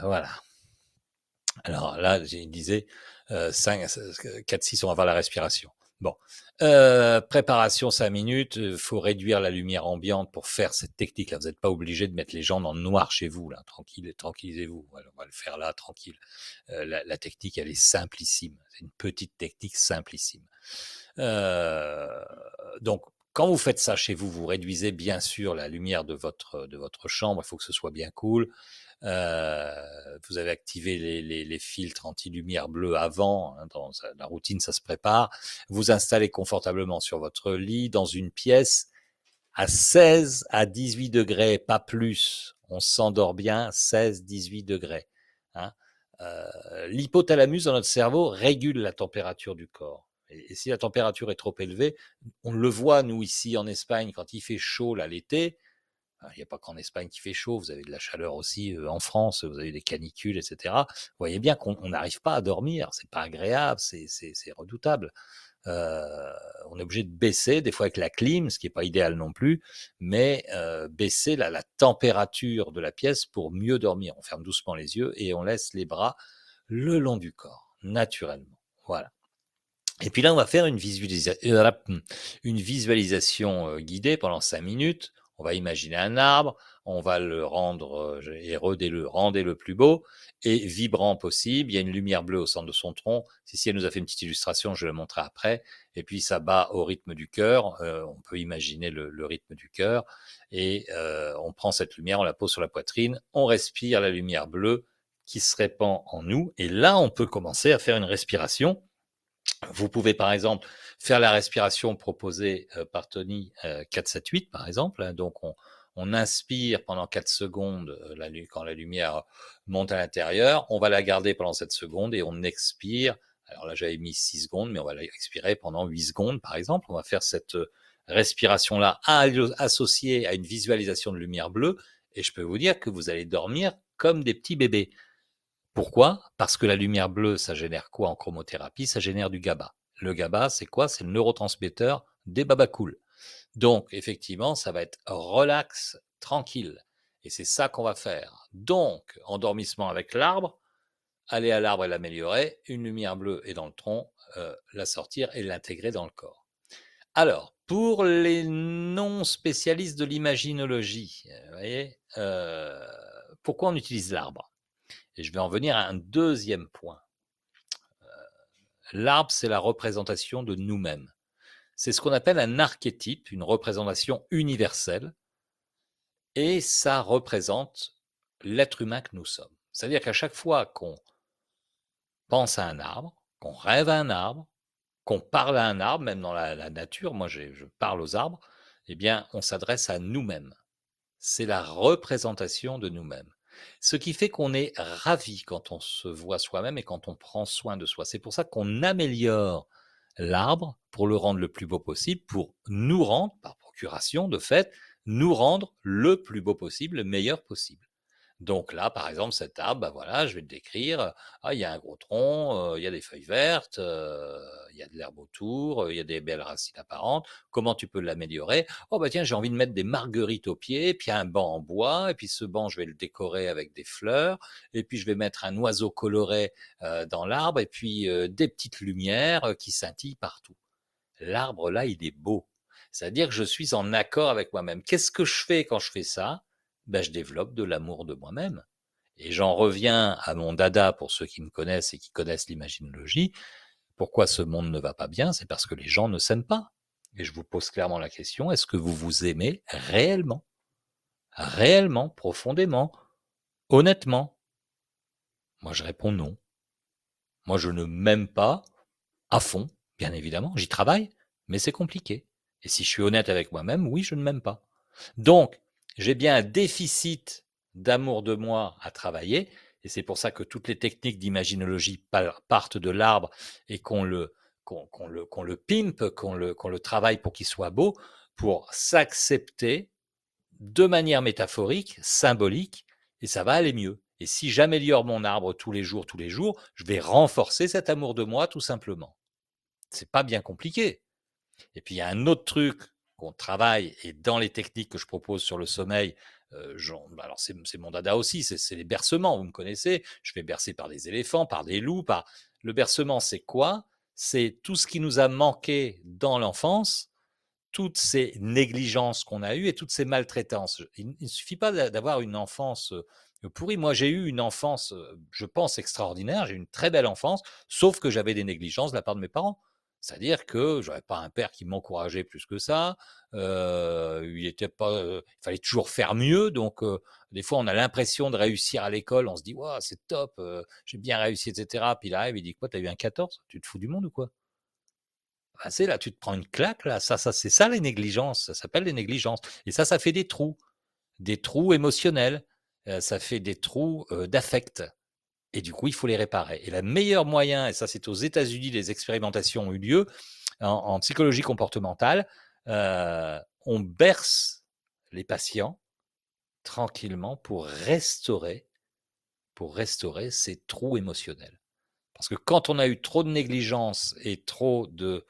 voilà. Alors là, il disait 4-6, on va voir la respiration. Bon, préparation 5 minutes, il faut réduire la lumière ambiante pour faire cette technique-là. Vous n'êtes pas obligé de mettre les gens dans le noir chez vous, là, tranquillisez-vous. Voilà, on va le faire là, tranquille. La technique, elle est simplissime. C'est une petite technique simplissime. Donc, quand vous faites ça chez vous, vous réduisez bien sûr la lumière de votre chambre. Il faut que ce soit bien cool. Vous avez activé les filtres anti-lumière bleue avant, hein, dans la routine, ça se prépare. Vous installez confortablement sur votre lit dans une pièce à 16 à 18 degrés, pas plus. On s'endort bien, 16-18 degrés. Hein. L'hypothalamus dans notre cerveau régule la température du corps. Et si la température est trop élevée, on le voit, nous, ici en Espagne, quand il fait chaud là l'été, il n'y a pas qu'en Espagne qui fait chaud, vous avez de la chaleur aussi en France, vous avez des canicules, etc. Vous voyez bien qu'on n'arrive pas à dormir, c'est pas agréable, c'est redoutable. On est obligé de baisser, des fois avec la clim, ce qui n'est pas idéal non plus, mais baisser la température de la pièce pour mieux dormir. On ferme doucement les yeux et on laisse les bras le long du corps, naturellement. Voilà. Et puis là, on va faire une visualisation guidée pendant 5 minutes. On va imaginer un arbre, on va le rendre et rendez-le plus beau et vibrant possible. Il y a une lumière bleue au centre de son tronc. Si elle nous a fait une petite illustration, je vais la montrer après. Et puis ça bat au rythme du cœur. On peut imaginer le rythme du cœur. Et on prend cette lumière, on la pose sur la poitrine, on respire la lumière bleue qui se répand en nous. Et là, on peut commencer à faire une respiration. Vous pouvez par exemple faire la respiration proposée par Tony 4-7-8 par exemple. Hein, donc on inspire pendant 4 secondes quand la lumière monte à l'intérieur. On va la garder pendant 7 secondes et on expire. Alors là j'avais mis 6 secondes, mais on va l'expirer pendant 8 secondes par exemple. On va faire cette respiration-là associée à une visualisation de lumière bleue. Et je peux vous dire que vous allez dormir comme des petits bébés. Pourquoi? Parce que la lumière bleue, ça génère quoi en chromothérapie? Ça génère du GABA. Le GABA, c'est quoi? C'est le neurotransmetteur des babacools. Donc, effectivement, ça va être relax, tranquille. Et c'est ça qu'on va faire. Donc, endormissement avec l'arbre, aller à l'arbre et l'améliorer, une lumière bleue est dans le tronc, la sortir et l'intégrer dans le corps. Alors, pour les non-spécialistes de l'imaginologie, vous voyez, pourquoi on utilise l'arbre? Et je vais en venir à un deuxième point. L'arbre, c'est la représentation de nous-mêmes. C'est ce qu'on appelle un archétype, une représentation universelle, et ça représente l'être humain que nous sommes. C'est-à-dire qu'à chaque fois qu'on pense à un arbre, qu'on rêve à un arbre, qu'on parle à un arbre, même dans la nature, moi je parle aux arbres, eh bien on s'adresse à nous-mêmes. C'est la représentation de nous-mêmes. Ce qui fait qu'on est ravi quand on se voit soi-même et quand on prend soin de soi. C'est pour ça qu'on améliore l'arbre pour le rendre le plus beau possible, pour nous rendre, par procuration de fait, nous rendre le plus beau possible, le meilleur possible. Donc là, par exemple, cet arbre, bah voilà, je vais le décrire. Ah, il y a un gros tronc, il y a des feuilles vertes, il y a de l'herbe autour, il y a des belles racines apparentes. Comment tu peux l'améliorer? Oh bah tiens, j'ai envie de mettre des marguerites au pied, puis un banc en bois, et puis ce banc, je vais le décorer avec des fleurs, et puis je vais mettre un oiseau coloré dans l'arbre, et puis des petites lumières qui scintillent partout. L'arbre là, il est beau. C'est-à-dire que je suis en accord avec moi-même. Qu'est-ce que je fais quand je fais ça? Ben, je développe de l'amour de moi-même. Et j'en reviens à mon dada pour ceux qui me connaissent et qui connaissent l'imaginologie. Pourquoi ce monde ne va pas bien? C'est parce que les gens ne s'aiment pas. Et je vous pose clairement la question, est-ce que vous vous aimez réellement? Réellement, profondément, honnêtement? Moi, je réponds non. Moi, je ne m'aime pas à fond, bien évidemment. J'y travaille, mais c'est compliqué. Et si je suis honnête avec moi-même, oui, je ne m'aime pas. Donc, j'ai bien un déficit d'amour de moi à travailler, et c'est pour ça que toutes les techniques d'imaginologie partent de l'arbre et qu'on le pimpe, qu'on le travaille pour qu'il soit beau, pour s'accepter de manière métaphorique, symbolique, et ça va aller mieux. Et si j'améliore mon arbre tous les jours, je vais renforcer cet amour de moi tout simplement. C'est pas bien compliqué. Et puis il y a un autre truc qu'on travaille et dans les techniques que je propose sur le sommeil, alors c'est mon dada aussi, c'est les bercements, vous me connaissez, je fais bercer par des éléphants, par des loups, par le bercement, c'est quoi? C'est tout ce qui nous a manqué dans l'enfance, toutes ces négligences qu'on a eues et toutes ces maltraitances. Il ne suffit pas d'avoir une enfance pourrie. Moi, j'ai eu une enfance, je pense, extraordinaire. J'ai eu une très belle enfance, sauf que j'avais des négligences de la part de mes parents. C'est-à-dire que je n'avais pas un père qui m'encourageait plus que ça. Il fallait toujours faire mieux. Donc, des fois, on a l'impression de réussir à l'école. On se dit, ouais, c'est top, j'ai bien réussi, etc. Puis il arrive, il dit, quoi, t'as eu un 14? Tu te fous du monde ou quoi? Ah, c'est là, tu te prends une claque, là. C'est ça les négligences. Ça s'appelle les négligences. Et ça fait des trous émotionnels. Ça fait des trous d'affect. Et du coup, il faut les réparer. Et le meilleur moyen, et ça, c'est aux États-Unis, les expérimentations ont eu lieu en psychologie comportementale. On berce les patients tranquillement pour restaurer ces trous émotionnels. Parce que quand on a eu trop de négligence et trop de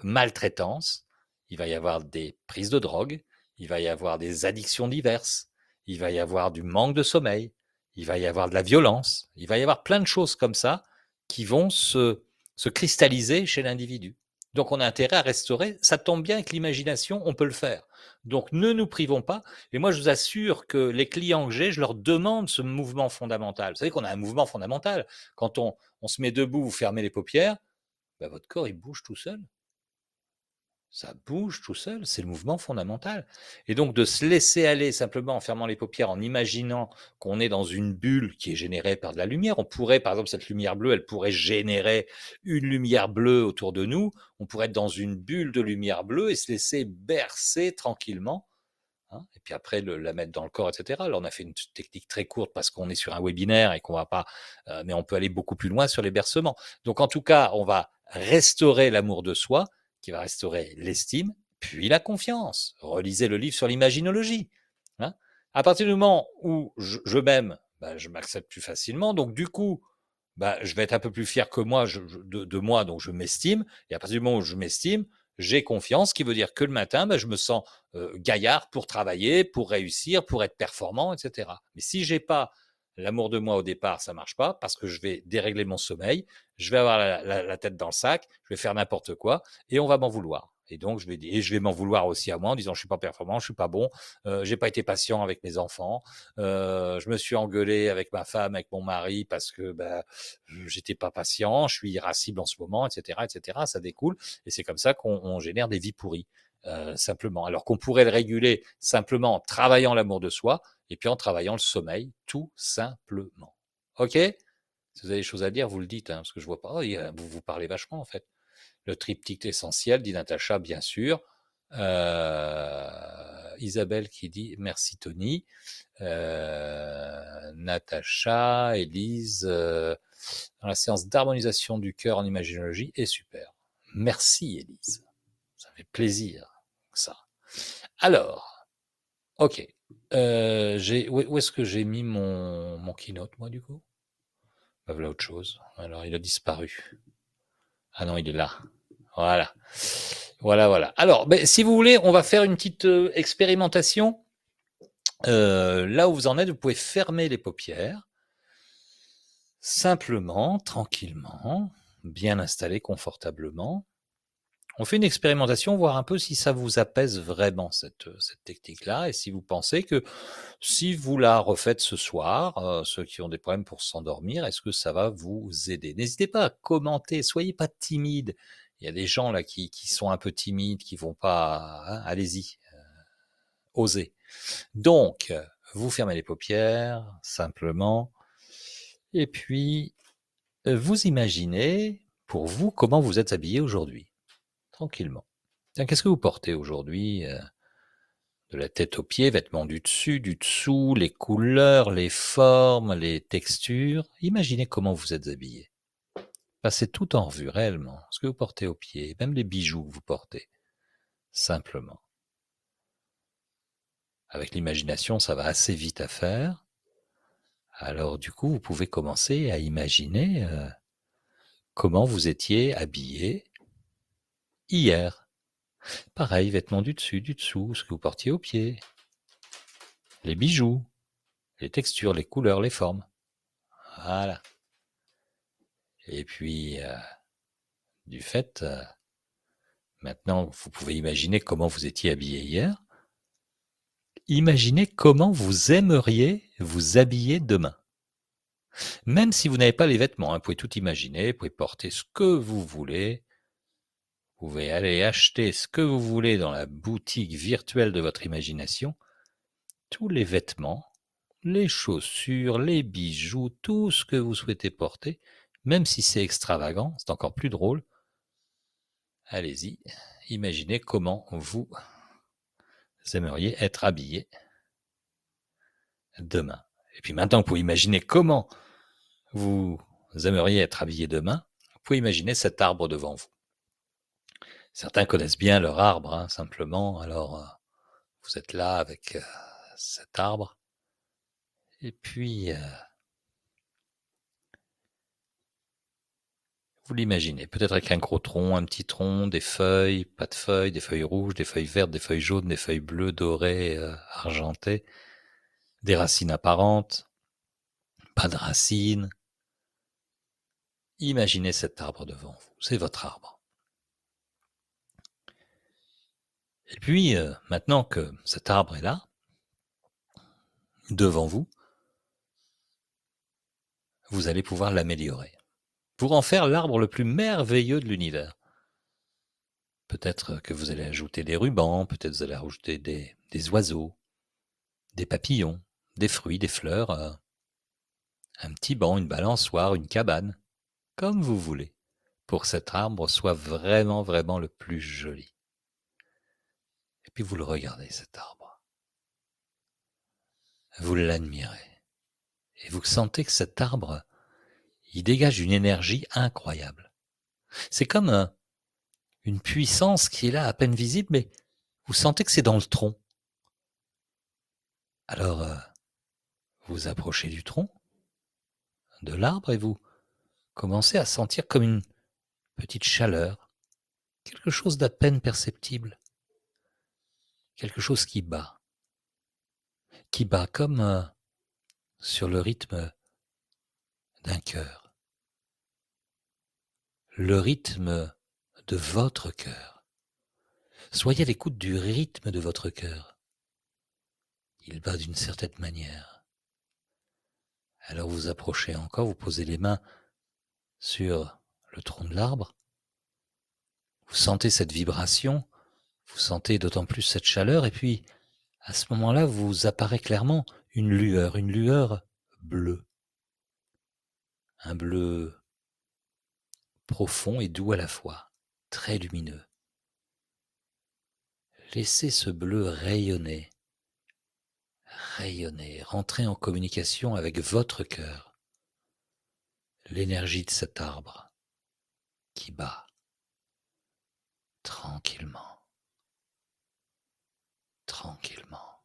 maltraitance, il va y avoir des prises de drogue, il va y avoir des addictions diverses, il va y avoir du manque de sommeil, il va y avoir de la violence, il va y avoir plein de choses comme ça qui vont se cristalliser chez l'individu. Donc on a intérêt à restaurer. Ça tombe bien avec l'imagination, on peut le faire. Donc ne nous privons pas. Et moi, je vous assure que les clients que j'ai, je leur demande ce mouvement fondamental. Vous savez qu'on a un mouvement fondamental. Quand on se met debout, vous fermez les paupières, bah, votre corps, il bouge tout seul. Ça bouge tout seul, c'est le mouvement fondamental. Et donc de se laisser aller simplement en fermant les paupières, en imaginant qu'on est dans une bulle qui est générée par de la lumière. On pourrait, par exemple, cette lumière bleue, elle pourrait générer une lumière bleue autour de nous. On pourrait être dans une bulle de lumière bleue et se laisser bercer tranquillement. Hein, et puis après la mettre dans le corps, etc. Là, on a fait une technique très courte parce qu'on est sur un webinaire et qu'on va pas, mais on peut aller beaucoup plus loin sur les bercements. Donc en tout cas, on va restaurer l'amour de soi, qui va restaurer l'estime, puis la confiance. Relisez le livre sur l'imaginologie. Hein. À partir du moment où je m'aime, bah, je m'accepte plus facilement. Donc du coup, bah, je vais être un peu plus fier que moi de moi, donc je m'estime. Et à partir du moment où je m'estime, j'ai confiance, ce qui veut dire que le matin, bah, je me sens gaillard pour travailler, pour réussir, pour être performant, etc. Mais si j'ai pas l'amour de moi au départ, ça marche pas parce que je vais dérégler mon sommeil, je vais avoir la tête dans le sac, je vais faire n'importe quoi et on va m'en vouloir. Et donc je vais m'en vouloir aussi à moi en disant je suis pas performant, je suis pas bon, j'ai pas été patient avec mes enfants, je me suis engueulé avec ma femme, avec mon mari parce que bah, j'étais pas patient, je suis irascible en ce moment, etc., etc. Ça découle et c'est comme ça qu'on génère des vies pourries. Simplement. Alors qu'on pourrait le réguler simplement en travaillant l'amour de soi et puis en travaillant le sommeil, tout simplement. Ok? Si vous avez des choses à dire, vous le dites, hein, parce que je vois pas. Oh, vous parlez vachement en fait. Le triptyque essentiel, dit Natacha, bien sûr. Isabelle qui dit merci Tony. Natacha, Élise, dans la séance d'harmonisation du cœur en imaginologie est super. Merci Élise. Ça fait plaisir, ça. Alors, ok. Où est-ce que j'ai mis mon keynote, moi, du coup? Bah, voilà autre chose. Alors, il a disparu. Ah non, il est là. Voilà. Voilà, voilà. Alors, ben, si vous voulez, on va faire une petite expérimentation. Là où vous en êtes, vous pouvez fermer les paupières. Simplement, tranquillement, bien installé confortablement. On fait une expérimentation, voir un peu si ça vous apaise vraiment cette technique-là, et si vous pensez que si vous la refaites ce soir, ceux qui ont des problèmes pour s'endormir, est-ce que ça va vous aider? N'hésitez pas à commenter, soyez pas timide. Il y a des gens là qui sont un peu timides, qui vont pas. Hein, allez-y, osez. Donc, vous fermez les paupières simplement, et puis vous imaginez pour vous comment vous êtes habillé aujourd'hui, tranquillement. Tiens, qu'est-ce que vous portez aujourd'hui? De la tête aux pieds, vêtements du dessus, du dessous, les couleurs, les formes, les textures. Imaginez comment vous êtes habillé. Passez tout en revue réellement, ce que vous portez aux pieds, même les bijoux que vous portez, simplement. Avec l'imagination, ça va assez vite à faire. Alors du coup, vous pouvez commencer à imaginer comment vous étiez habillé hier. Pareil, vêtements du dessus, du dessous, ce que vous portiez aux pieds, les bijoux, les textures, les couleurs, les formes. Voilà. Et puis, du fait, maintenant, vous pouvez imaginer comment vous étiez habillé hier. Imaginez comment vous aimeriez vous habiller demain. Même si vous n'avez pas les vêtements, vous pouvez tout imaginer, vous pouvez porter ce que vous voulez, vous pouvez aller acheter ce que vous voulez dans la boutique virtuelle de votre imagination, tous les vêtements, les chaussures, les bijoux, tout ce que vous souhaitez porter, même si c'est extravagant, c'est encore plus drôle. Allez-y, imaginez comment vous aimeriez être habillé demain. Et puis maintenant, vous pouvez imaginer comment vous aimeriez être habillé demain. Vous pouvez imaginer cet arbre devant vous. Certains connaissent bien leur arbre, simplement. Alors, vous êtes là avec cet arbre. Et puis, vous l'imaginez, peut-être avec un gros tronc, un petit tronc, des feuilles, pas de feuilles, des feuilles rouges, des feuilles vertes, des feuilles jaunes, des feuilles bleues, dorées, argentées, des racines apparentes, pas de racines. Imaginez cet arbre devant vous, c'est votre arbre. Et puis, maintenant que cet arbre est là, devant vous, vous allez pouvoir l'améliorer, pour en faire l'arbre le plus merveilleux de l'univers. Peut-être que vous allez ajouter des rubans, peut-être vous allez ajouter des oiseaux, des papillons, des fruits, des fleurs, un petit banc, une balançoire, une cabane, comme vous voulez, pour que cet arbre soit vraiment, vraiment le plus joli. Et puis vous le regardez, cet arbre. Vous l'admirez. Et vous sentez que cet arbre, il dégage une énergie incroyable. C'est comme une puissance qui est là, à peine visible, mais vous sentez que c'est dans le tronc. Alors, vous approchez du tronc de l'arbre et vous commencez à sentir comme une petite chaleur, quelque chose d'à peine perceptible, quelque chose qui bat comme sur le rythme d'un cœur, le rythme de votre cœur. Soyez à l'écoute du rythme de votre cœur. Il bat d'une certaine manière. Alors vous approchez encore, vous posez les mains sur le tronc de l'arbre, vous sentez cette vibration, vous sentez d'autant plus cette chaleur, et puis à ce moment-là, vous apparaît clairement une lueur bleue. Un bleu profond et doux à la fois, très lumineux. Laissez ce bleu rayonner, rentrer en communication avec votre cœur, l'énergie de cet arbre qui bat tranquillement, tranquillement.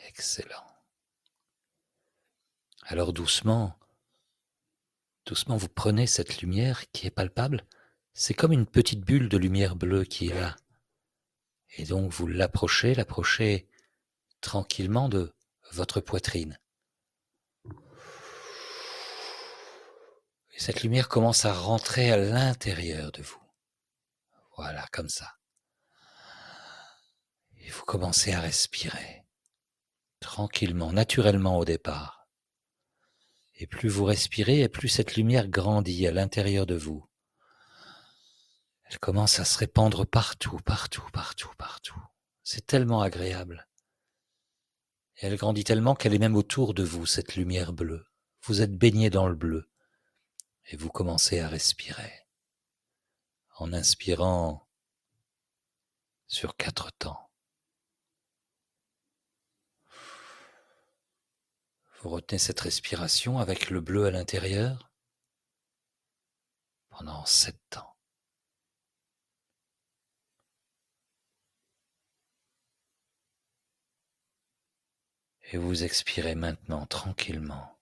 Excellent. Alors doucement, doucement, vous prenez cette lumière qui est palpable. C'est comme une petite bulle de lumière bleue qui est là. Et donc vous l'approchez tranquillement de votre poitrine. Et cette lumière commence à rentrer à l'intérieur de vous. Voilà, comme ça. Et vous commencez à respirer. Tranquillement, naturellement au départ. Et plus vous respirez, et plus cette lumière grandit à l'intérieur de vous. Elle commence à se répandre partout, partout, partout, partout. C'est tellement agréable. Et elle grandit tellement qu'elle est même autour de vous, cette lumière bleue. Vous êtes baigné dans le bleu. Et vous commencez à respirer. En inspirant sur 4 temps. Vous retenez cette respiration avec le bleu à l'intérieur pendant 7 temps. Et vous expirez maintenant tranquillement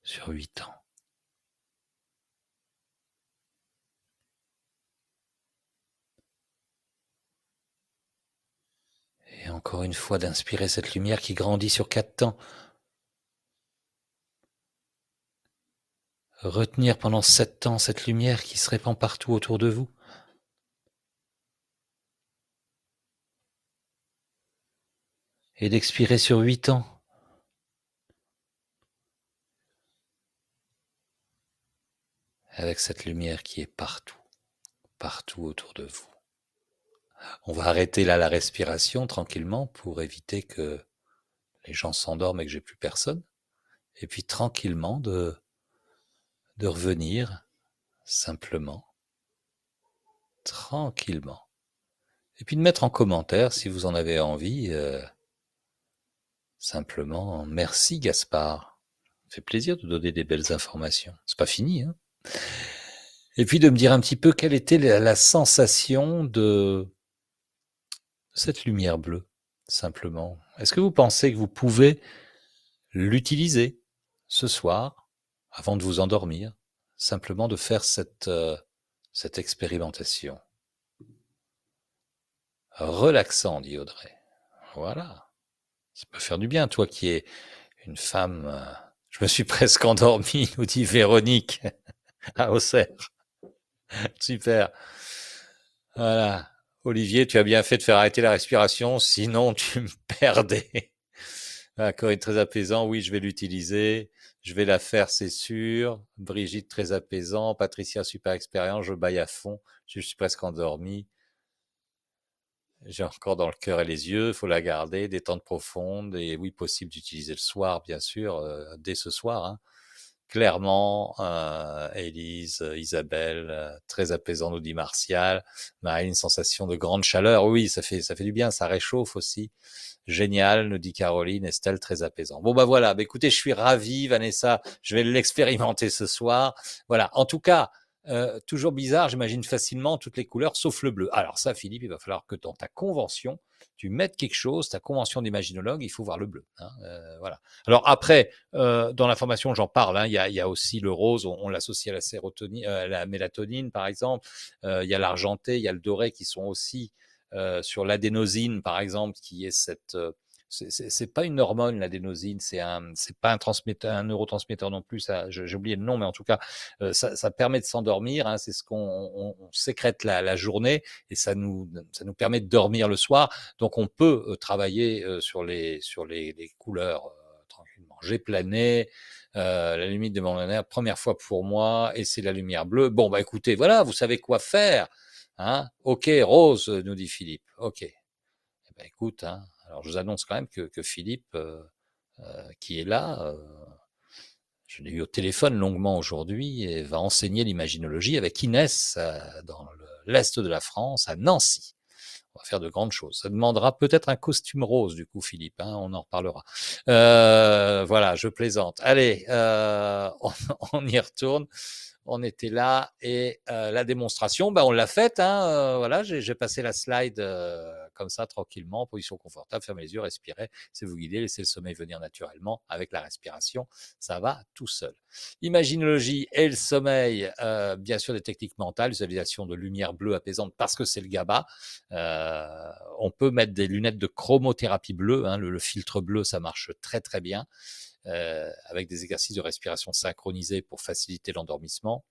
sur 8 ans. Et encore une fois, d'inspirer cette lumière qui grandit sur 4 temps. Retenir pendant 7 temps cette lumière qui se répand partout autour de vous. Et d'expirer sur 8 temps. Avec cette lumière qui est partout, partout autour de vous. On va arrêter là la respiration tranquillement pour éviter que les gens s'endorment et que j'ai plus personne. Et puis tranquillement de revenir simplement, tranquillement. Et puis de mettre en commentaire si vous en avez envie, simplement merci Gaspard. Ça fait plaisir de donner des belles informations. C'est pas fini, hein. Et puis de me dire un petit peu quelle était la sensation de cette lumière bleue, simplement. Est-ce que vous pensez que vous pouvez l'utiliser ce soir, avant de vous endormir, simplement de faire cette expérimentation? Relaxant, dit Audrey. Voilà. Ça peut faire du bien, toi qui es une femme. Je me suis presque endormi, nous dit Véronique à Auxerre. Super. Voilà. Olivier, tu as bien fait de faire arrêter la respiration, sinon tu me perdais. Ah, Corinne, très apaisant, oui, je vais l'utiliser. Je vais la faire, c'est sûr. Brigitte, très apaisant. Patricia, super expérience, je baille à fond. Je suis presque endormi. J'ai encore dans le cœur et les yeux, il faut la garder, détente profonde. Et oui, possible d'utiliser le soir, bien sûr, dès ce soir, hein. Clairement, Élise, Isabelle, très apaisant, nous dit Martial. Marie, une sensation de grande chaleur. Oui, ça fait du bien, ça réchauffe aussi. Génial, nous dit Caroline. Estelle, très apaisant. Bon, bah voilà. Bah, écoutez, je suis ravi, Vanessa. Je vais l'expérimenter ce soir. Voilà. En tout cas, toujours bizarre, j'imagine facilement toutes les couleurs sauf le bleu. Alors ça, Philippe, il va falloir que dans ta convention, tu mettes quelque chose, ta convention d'imaginologue, il faut voir le bleu, hein, voilà. Alors après, dans l'information, j'en parle, hein, il y a aussi le rose, on l'associe à la sérotonine, à la mélatonine, par exemple. Il y a l'argenté, il y a le doré qui sont aussi sur l'adénosine, par exemple, qui est cette c'est pas une hormone, l'adénosine, c'est pas un transmetteur, un neurotransmetteur non plus. Ça, j'ai oublié le nom, mais en tout cas, ça permet de s'endormir. Hein, c'est ce qu'on sécrète la journée et ça nous permet de dormir le soir. Donc on peut travailler sur les couleurs tranquillement. J'ai plané. La limite de mon honneur, première fois pour moi, et c'est la lumière bleue. Bon, bah écoutez, voilà, vous savez quoi faire. Hein, ok, rose, nous dit Philippe. Ok. Eh ben, écoute, hein, alors je vous annonce quand même que Philippe, qui est là, je l'ai eu au téléphone longuement aujourd'hui et va enseigner l'imaginologie avec Inès dans l'est de la France, à Nancy. On va faire de grandes choses. Ça demandera peut-être un costume rose, du coup, Philippe. Hein, on en reparlera. Voilà, je plaisante. Allez, on y retourne. On était là et la démonstration, on l'a faite. Hein, voilà, j'ai passé la slide comme ça, tranquillement, en position confortable. Fermez les yeux, respirez. C'est vous guider, laissez le sommeil venir naturellement avec la respiration. Ça va tout seul. Imaginologie et le sommeil, bien sûr, des techniques mentales, visualisation de lumière bleue apaisante parce que c'est le GABA. On peut mettre des lunettes de chromothérapie bleue. Hein, le filtre bleu, ça marche très très bien. Avec des exercices de respiration synchronisés pour faciliter l'endormissement.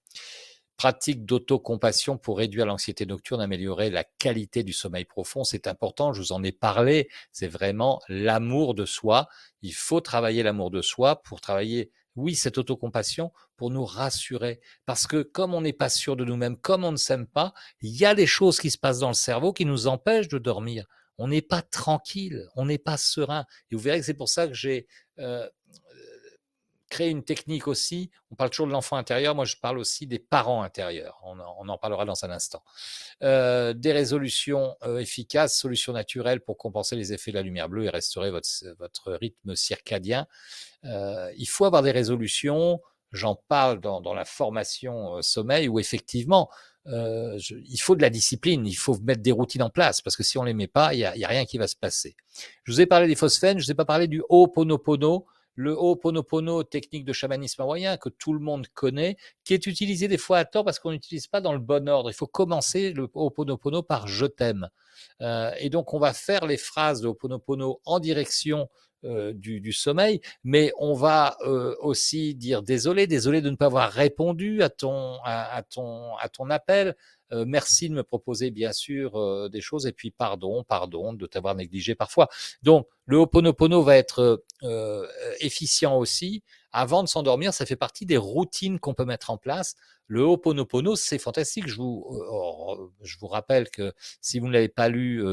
Pratique d'autocompassion pour réduire l'anxiété nocturne, améliorer la qualité du sommeil profond. C'est important, je vous en ai parlé, c'est vraiment l'amour de soi. Il faut travailler l'amour de soi pour travailler, oui, cette autocompassion pour nous rassurer. Parce que comme on n'est pas sûr de nous-mêmes, comme on ne s'aime pas, il y a des choses qui se passent dans le cerveau qui nous empêchent de dormir. On n'est pas tranquille, on n'est pas serein. Et vous verrez que c'est pour ça que j'ai créer une technique aussi. On parle toujours de l'enfant intérieur. Moi, je parle aussi des parents intérieurs. On en parlera dans un instant. Des résolutions efficaces, solutions naturelles pour compenser les effets de la lumière bleue et restaurer votre rythme circadien. Il faut avoir des résolutions. J'en parle dans la formation sommeil où effectivement, il faut de la discipline, il faut mettre des routines en place parce que si on ne les met pas, il y a rien qui va se passer. Je vous ai parlé des phosphènes, je ne vous ai pas parlé du Ho'oponopono, le Ho'oponopono, technique de chamanisme hawaïen que tout le monde connaît, qui est utilisé des fois à tort parce qu'on n'utilise pas dans le bon ordre. Il faut commencer le Ho'oponopono par je t'aime. Et donc, on va faire les phrases de Ho'oponopono en direction du sommeil, mais on va aussi dire désolé de ne pas avoir répondu à ton appel. Merci de me proposer bien sûr des choses et puis pardon de t'avoir négligé parfois. Donc le Ho'oponopono va être efficient aussi. Avant de s'endormir, ça fait partie des routines qu'on peut mettre en place. Le Ho'oponopono, c'est fantastique. Je vous rappelle que si vous ne l'avez pas lu,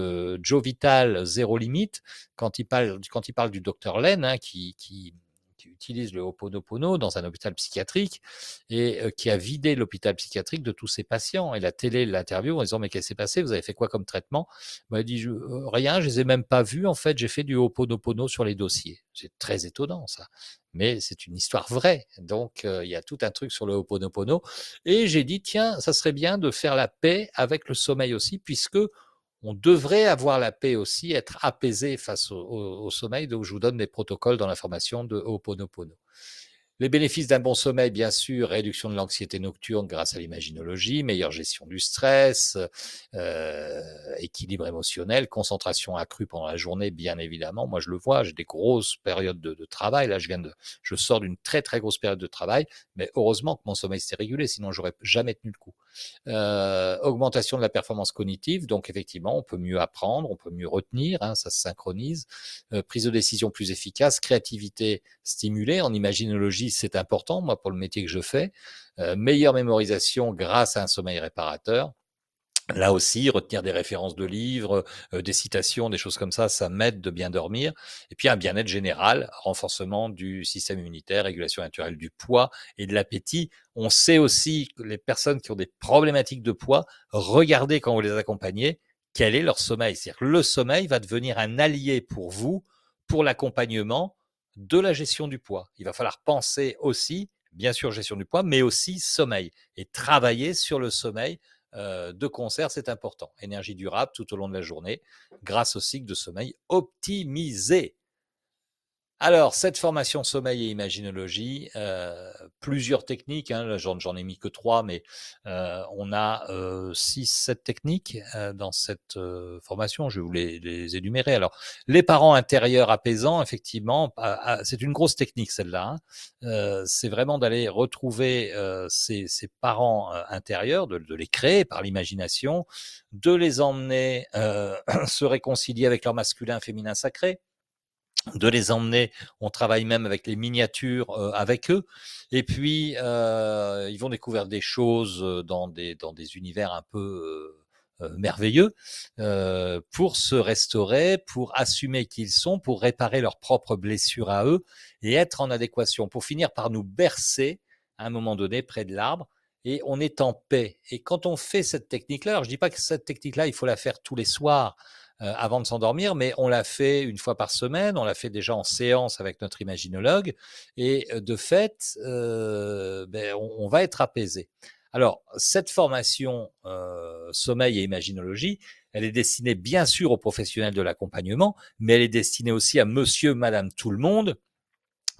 Joe Vital, Zéro Limite, quand il parle du docteur Len, hein, qui utilise le Ho'oponopono dans un hôpital psychiatrique et qui a vidé l'hôpital psychiatrique de tous ses patients. Et la télé l'interview en disant mais qu'est-ce qui s'est passé? Vous avez fait quoi comme traitement? Il dit rien, je les ai même pas vus. En fait, j'ai fait du Ho'oponopono sur les dossiers. C'est très étonnant ça, mais c'est une histoire vraie. Donc il y a tout un truc sur le Ho'oponopono. Et j'ai dit tiens, ça serait bien de faire la paix avec le sommeil aussi, puisque on devrait avoir la paix aussi, être apaisé face au sommeil. Donc, je vous donne des protocoles dans la formation de Ho'oponopono. Les bénéfices d'un bon sommeil, bien sûr, réduction de l'anxiété nocturne grâce à l'imaginologie, meilleure gestion du stress, équilibre émotionnel, concentration accrue pendant la journée, bien évidemment. Moi, je le vois, j'ai des grosses périodes de travail. Là, je sors d'une très, très grosse période de travail, mais heureusement que mon sommeil s'est régulé, sinon j'aurais jamais tenu le coup. Augmentation de la performance cognitive, donc effectivement, on peut mieux apprendre, on peut mieux retenir, hein, ça se synchronise. Prise de décision plus efficace, créativité stimulée. En imaginologie, c'est important, moi, pour le métier que je fais. Meilleure mémorisation grâce à un sommeil réparateur. Là aussi, retenir des références de livres, des citations, des choses comme ça m'aide de bien dormir. Et puis un bien-être général, renforcement du système immunitaire, régulation naturelle du poids et de l'appétit. On sait aussi que les personnes qui ont des problématiques de poids, regardez quand vous les accompagnez, quel est leur sommeil. C'est-à-dire que le sommeil va devenir un allié pour vous, pour l'accompagnement de la gestion du poids. Il va falloir penser aussi, bien sûr, gestion du poids, mais aussi sommeil et travailler sur le sommeil de concert, c'est important. Énergie durable tout au long de la journée grâce au cycle de sommeil optimisé. Alors, cette formation sommeil et imaginologie, plusieurs techniques, hein, là, j'en ai mis que 3, mais on a 6-7 techniques dans cette formation. Je vais vous les énumérer. Alors, les parents intérieurs apaisants, effectivement, c'est une grosse technique celle-là. Hein. C'est vraiment d'aller retrouver ces parents intérieurs, de les créer par l'imagination, de les emmener se réconcilier avec leur masculin, féminin sacré, de les emmener, on travaille même avec les miniatures avec eux, et puis ils vont découvrir des choses dans des univers un peu merveilleux pour se restaurer, pour assumer qui ils sont, pour réparer leurs propres blessures à eux et être en adéquation, pour finir par nous bercer à un moment donné près de l'arbre. Et on est en paix. Et quand on fait cette technique-là, alors je dis pas que cette technique-là, il faut la faire tous les soirs, avant de s'endormir, mais on l'a fait une fois par semaine, on l'a fait déjà en séance avec notre imaginologue, et de fait, on va être apaisé. Alors, cette formation sommeil et imaginologie, elle est destinée bien sûr aux professionnels de l'accompagnement, mais elle est destinée aussi à monsieur, madame, tout le monde,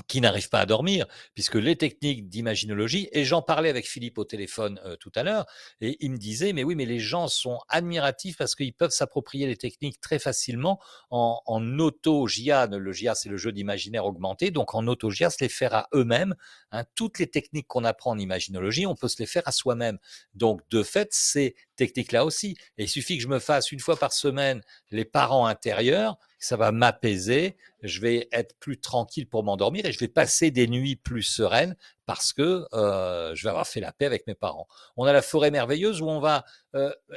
qui n'arrivent pas à dormir, puisque les techniques d'imaginologie, et j'en parlais avec Philippe au téléphone tout à l'heure, et il me disait, mais oui, mais les gens sont admiratifs parce qu'ils peuvent s'approprier les techniques très facilement en auto-GIA. Le GIA, c'est le jeu d'imaginaire augmenté, donc en auto-GIA, se les faire à eux-mêmes. Hein. Toutes les techniques qu'on apprend en imaginologie, on peut se les faire à soi-même. Donc, de fait, ces techniques-là aussi. Et il suffit que je me fasse une fois par semaine les parents intérieurs, ça va m'apaiser, je vais être plus tranquille pour m'endormir et je vais passer des nuits plus sereines parce que je vais avoir fait la paix avec mes parents. On a la forêt merveilleuse où on va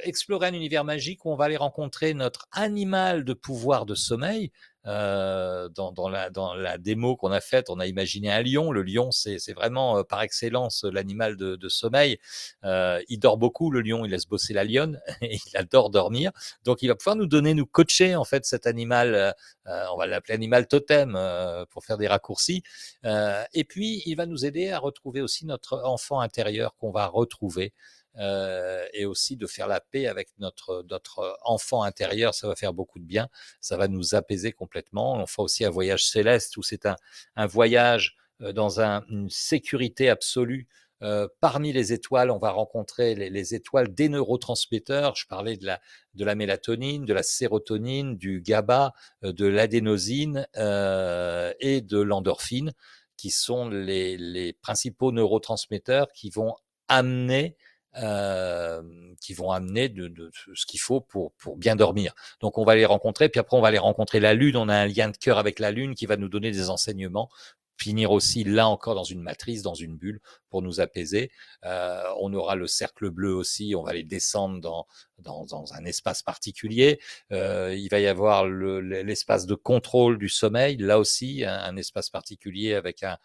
explorer un univers magique, où on va aller rencontrer notre animal de pouvoir de sommeil. Dans la démo qu'on a faite, on a imaginé un lion. Le lion, c'est vraiment par excellence l'animal de sommeil. Il dort beaucoup, le lion, il laisse bosser la lionne et il adore dormir. Donc, il va pouvoir nous coacher en fait cet animal. On va l'appeler animal totem pour faire des raccourcis. Et puis, il va nous aider à retrouver aussi notre enfant intérieur qu'on va retrouver et aussi de faire la paix avec notre enfant intérieur. Ça va faire beaucoup de bien. Ça va nous apaiser complètement. On fera aussi un voyage céleste où c'est un voyage dans une sécurité absolue. Parmi les étoiles, on va rencontrer les étoiles des neurotransmetteurs. Je parlais de la mélatonine, de la sérotonine, du GABA, de l'adénosine et de l'endorphine, qui sont les principaux neurotransmetteurs amener qui vont amener de ce qu'il faut pour bien dormir. Donc on va les rencontrer, puis après on va aller rencontrer la Lune. On a un lien de cœur avec la Lune qui va nous donner des enseignements. Finir aussi là encore dans une matrice, dans une bulle pour nous apaiser. On aura le cercle bleu aussi, on va les descendre dans un espace particulier. Il va y avoir l'espace de contrôle du sommeil, là aussi un espace particulier avec un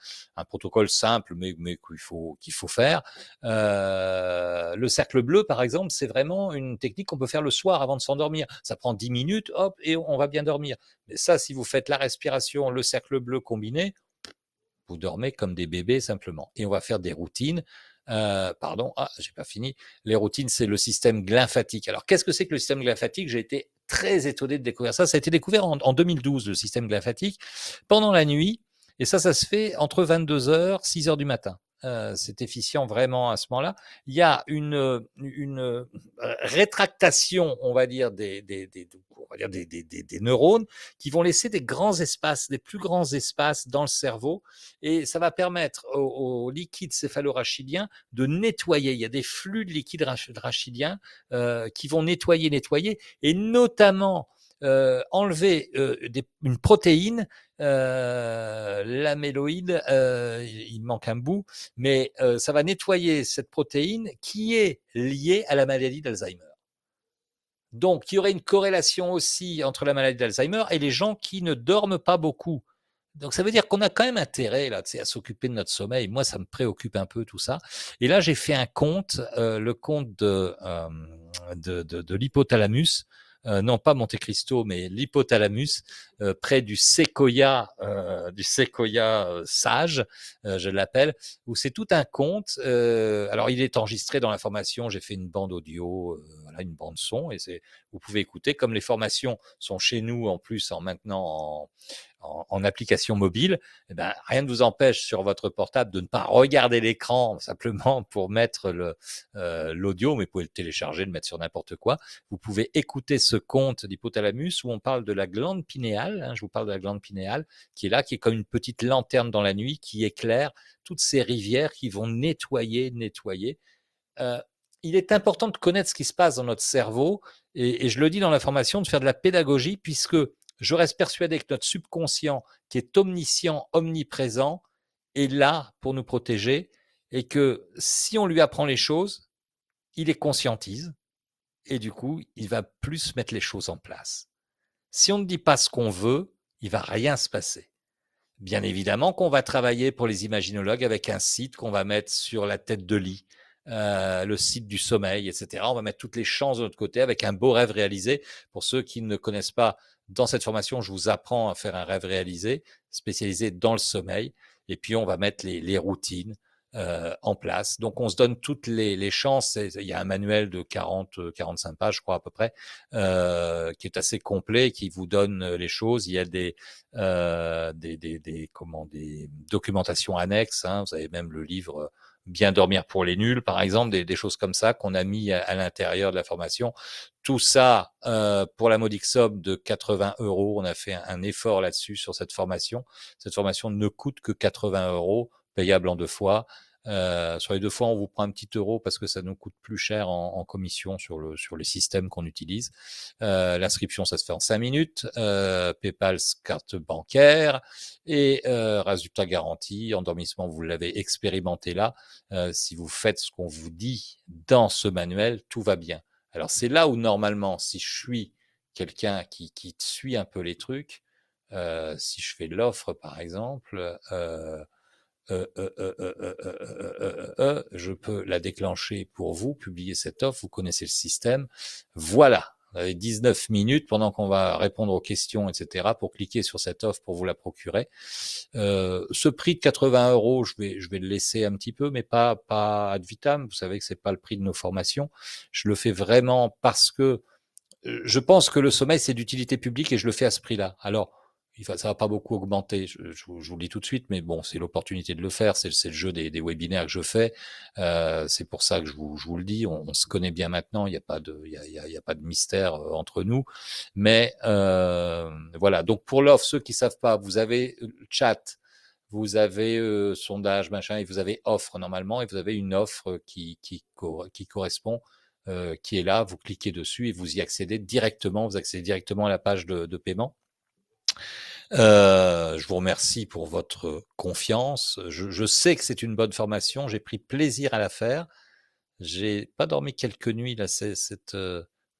protocole simple mais qu'il faut faire. Le cercle bleu par exemple, c'est vraiment une technique qu'on peut faire le soir avant de s'endormir. Ça prend 10 minutes, hop, et on va bien dormir. Mais ça, si vous faites la respiration, le cercle bleu combiné, vous dormez comme des bébés simplement. Et on va faire des routines. J'ai pas fini. Les routines, c'est le système glymphatique. Alors, qu'est-ce que c'est que le système glymphatique? J'ai été très étonné de découvrir ça. Ça a été découvert en 2012, le système glymphatique, pendant la nuit. Et ça se fait entre 22h, 6h du matin. C'est efficient vraiment à ce moment-là. Il y a une rétractation, on va dire, des neurones qui vont laisser des grands espaces, des plus grands espaces dans le cerveau, et ça va permettre au liquide céphalorachidien de nettoyer. Il y a des flux de liquide rachidien qui vont nettoyer, et notamment enlever une protéine, l'amyloïde, il manque un bout, mais ça va nettoyer cette protéine qui est liée à la maladie d'Alzheimer. Donc, il y aurait une corrélation aussi entre la maladie d'Alzheimer et les gens qui ne dorment pas beaucoup. Donc, ça veut dire qu'on a quand même intérêt là, à s'occuper de notre sommeil. Moi, ça me préoccupe un peu tout ça. Et là, j'ai fait un compte, le compte de l'hypothalamus, non pas Monte Cristo, mais l'hypothalamus, près du séquoia sage, je l'appelle, où c'est tout un compte. Alors, il est enregistré dans la formation. J'ai fait une bande audio, voilà, une bande son, et vous pouvez écouter. Comme les formations sont chez nous en plus maintenant en application mobile, eh ben, rien ne vous empêche sur votre portable de ne pas regarder l'écran simplement pour mettre l'audio, mais vous pouvez le télécharger, le mettre sur n'importe quoi. Vous pouvez écouter ce conte d'hypothalamus où on parle de la glande pinéale. Je vous parle de la glande pinéale qui est là, qui est comme une petite lanterne dans la nuit qui éclaire toutes ces rivières qui vont nettoyer. Euh, il est important de connaître ce qui se passe dans notre cerveau, et je le dis dans la formation, de faire de la pédagogie, puisque je reste persuadé que notre subconscient, qui est omniscient, omniprésent, est là pour nous protéger, et que si on lui apprend les choses, il les conscientise, et du coup, il va plus mettre les choses en place. Si on ne dit pas ce qu'on veut, il va rien se passer. Bien évidemment qu'on va travailler pour les imaginologues avec un site qu'on va mettre sur la tête de lit, le site du sommeil, etc. On va mettre toutes les chances de notre côté avec un beau rêve réalisé. Pour ceux qui ne connaissent pas, dans cette formation, je vous apprends à faire un rêve réalisé, spécialisé dans le sommeil. Et puis, on va mettre les routines en place. Donc, on se donne toutes les chances. Il y a un manuel de 45 pages, je crois, à peu près, qui est assez complet, qui vous donne les choses. Il y a des documentations annexes. Vous avez même le livre Bien dormir pour les nuls, par exemple, des choses comme ça qu'on a mis à l'intérieur de la formation. Tout ça pour la modique somme de 80 €. On a fait un effort là-dessus sur cette formation. Cette formation ne coûte que 80 €, payable en 2 fois. Sur les 2 fois, on vous prend un petit euro parce que ça nous coûte plus cher en commission sur les systèmes qu'on utilise. L'inscription, ça se fait en 5 minutes. PayPal, carte bancaire, et résultat garanti. Endormissement, vous l'avez expérimenté là. Si vous faites ce qu'on vous dit dans ce manuel, tout va bien. Alors, c'est là où normalement, si je suis quelqu'un qui suit un peu les trucs, si je fais l'offre par exemple, je peux la déclencher pour vous, publier cette offre, vous connaissez le système. Voilà, Vous avez 19 minutes pendant qu'on va répondre aux questions, etc., pour cliquer sur cette offre pour vous la procurer. Ce prix de 80 €, je vais le laisser un petit peu, mais pas ad vitam. Vous savez que c'est pas le prix de nos formations. Je le fais vraiment parce que je pense que le sommeil, c'est d'utilité publique et je le fais à ce prix-là. Alors, ça va pas beaucoup augmenter, je vous le dis tout de suite, mais bon, c'est l'opportunité de le faire, c'est le jeu des webinaires que je fais. C'est pour ça que je vous le dis, on se connaît bien maintenant, il n'y a pas de, il y a pas de mystère entre nous. Mais voilà, donc pour l'offre, ceux qui savent pas, vous avez chat, vous avez sondage, machin, et vous avez offre normalement, et vous avez une offre qui correspond, qui est là, vous cliquez dessus et vous y accédez directement, vous accédez directement à la page de paiement. Je vous remercie pour votre confiance. Je sais que c'est une bonne formation, j'ai pris plaisir à la faire. J'ai pas dormi quelques nuits là,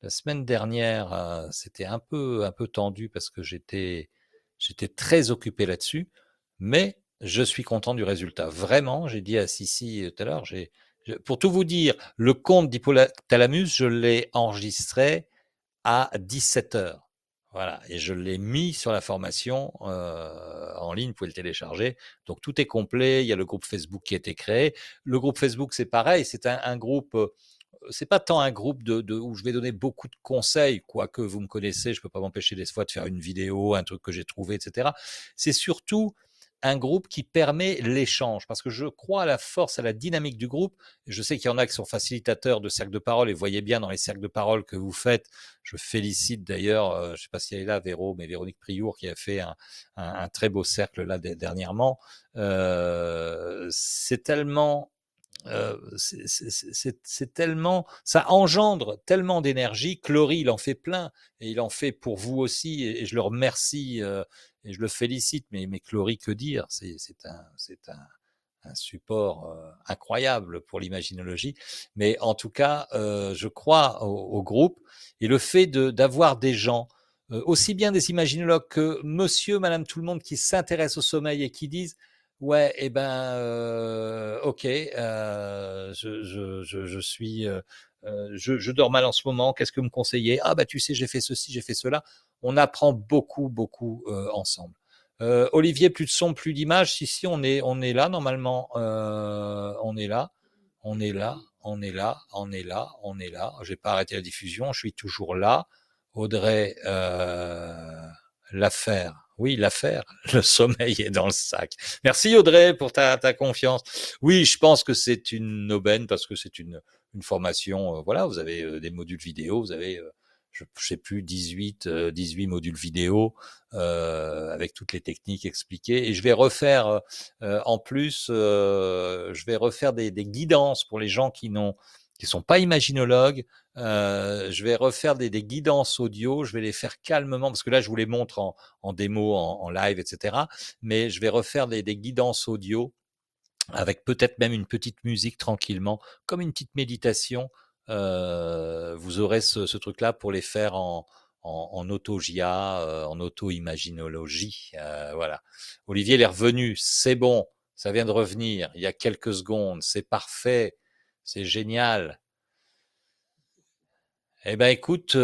la semaine dernière, c'était un peu tendu parce que j'étais très occupé là-dessus, mais je suis content du résultat. Vraiment, j'ai dit à Sissi tout à l'heure, pour tout vous dire, le compte d'hypothalamus, je l'ai enregistré à 17 h. Voilà, et je l'ai mis sur la formation en ligne, vous pouvez le télécharger. Donc tout est complet, il y a le groupe Facebook qui a été créé. Le groupe Facebook, c'est pareil, c'est un groupe, c'est pas tant un groupe où je vais donner beaucoup de conseils, quoique vous me connaissez, je peux pas m'empêcher des fois de faire une vidéo, un truc que j'ai trouvé, etc. C'est surtout un groupe qui permet l'échange, parce que je crois à la force, à la dynamique du groupe. Je sais qu'il y en a qui sont facilitateurs de cercles de parole, et vous voyez bien dans les cercles de parole que vous faites, je félicite d'ailleurs, je ne sais pas si elle est là, Véro, mais Véronique Priour qui a fait un très beau cercle là dernièrement. C'est tellement c'est tellement, ça engendre tellement d'énergie. Chloé, il en fait plein et il en fait pour vous aussi. Et je le remercie et je le félicite. Mais Chloé, que dire? C'est un support incroyable pour l'imaginologie. Mais en tout cas, je crois au groupe et le fait d'avoir des gens, aussi bien des imaginologues que monsieur, madame, tout le monde qui s'intéressent au sommeil et qui disent ouais, eh ben, ok, je suis, je dors mal en ce moment. Qu'est-ce que vous me conseillez? Ah bah tu sais, j'ai fait ceci, j'ai fait cela. On apprend beaucoup, beaucoup ensemble. Olivier, plus de son, plus d'image. Si, on est là normalement. On est là, on est là, on est là, on est là, on est là. J'ai pas arrêté la diffusion, je suis toujours là. Audrey, l'affaire. Oui, l'affaire. Le sommeil est dans le sac. Merci Audrey pour ta confiance. Oui, je pense que c'est une aubaine parce que c'est une formation. Voilà, vous avez des modules vidéo, vous avez, je sais plus, 18 modules vidéo avec toutes les techniques expliquées. Et je vais refaire, en plus, je vais refaire des guidances pour les gens qui sont pas imaginologues. Je vais refaire des guidances audio. Je vais les faire calmement parce que là, je vous les montre en démo, en live, etc. Mais je vais refaire des guidances audio avec peut-être même une petite musique tranquillement, comme une petite méditation. Vous aurez ce truc-là pour les faire en auto-GIA, en auto-imaginologie. Voilà. Olivier, il est revenu. C'est bon. Ça vient de revenir. Il y a quelques secondes. C'est parfait. C'est génial. Eh ben écoute,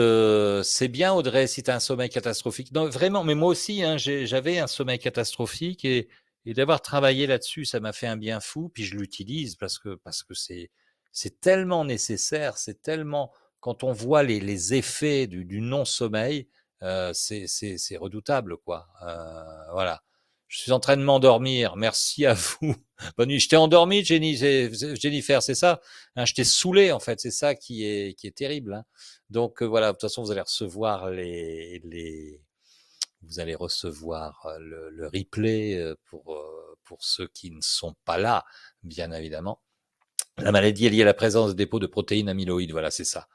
c'est bien Audrey si tu as un sommeil catastrophique. Non, vraiment, mais moi aussi, hein, j'avais un sommeil catastrophique et d'avoir travaillé là-dessus, ça m'a fait un bien fou. Puis je l'utilise parce que c'est tellement nécessaire, c'est tellement quand on voit les effets du non-sommeil, c'est redoutable quoi. Voilà. Je suis en train de m'endormir. Merci à vous. Bonne nuit. Je t'ai endormi, Jennifer, c'est ça? Hein, je t'ai saoulé en fait. C'est ça qui est terrible. Hein. Donc voilà, de toute façon, vous allez recevoir vous allez recevoir le replay pour ceux qui ne sont pas là, bien évidemment. La maladie est liée à la présence de dépôts de protéines amyloïdes, voilà, c'est ça,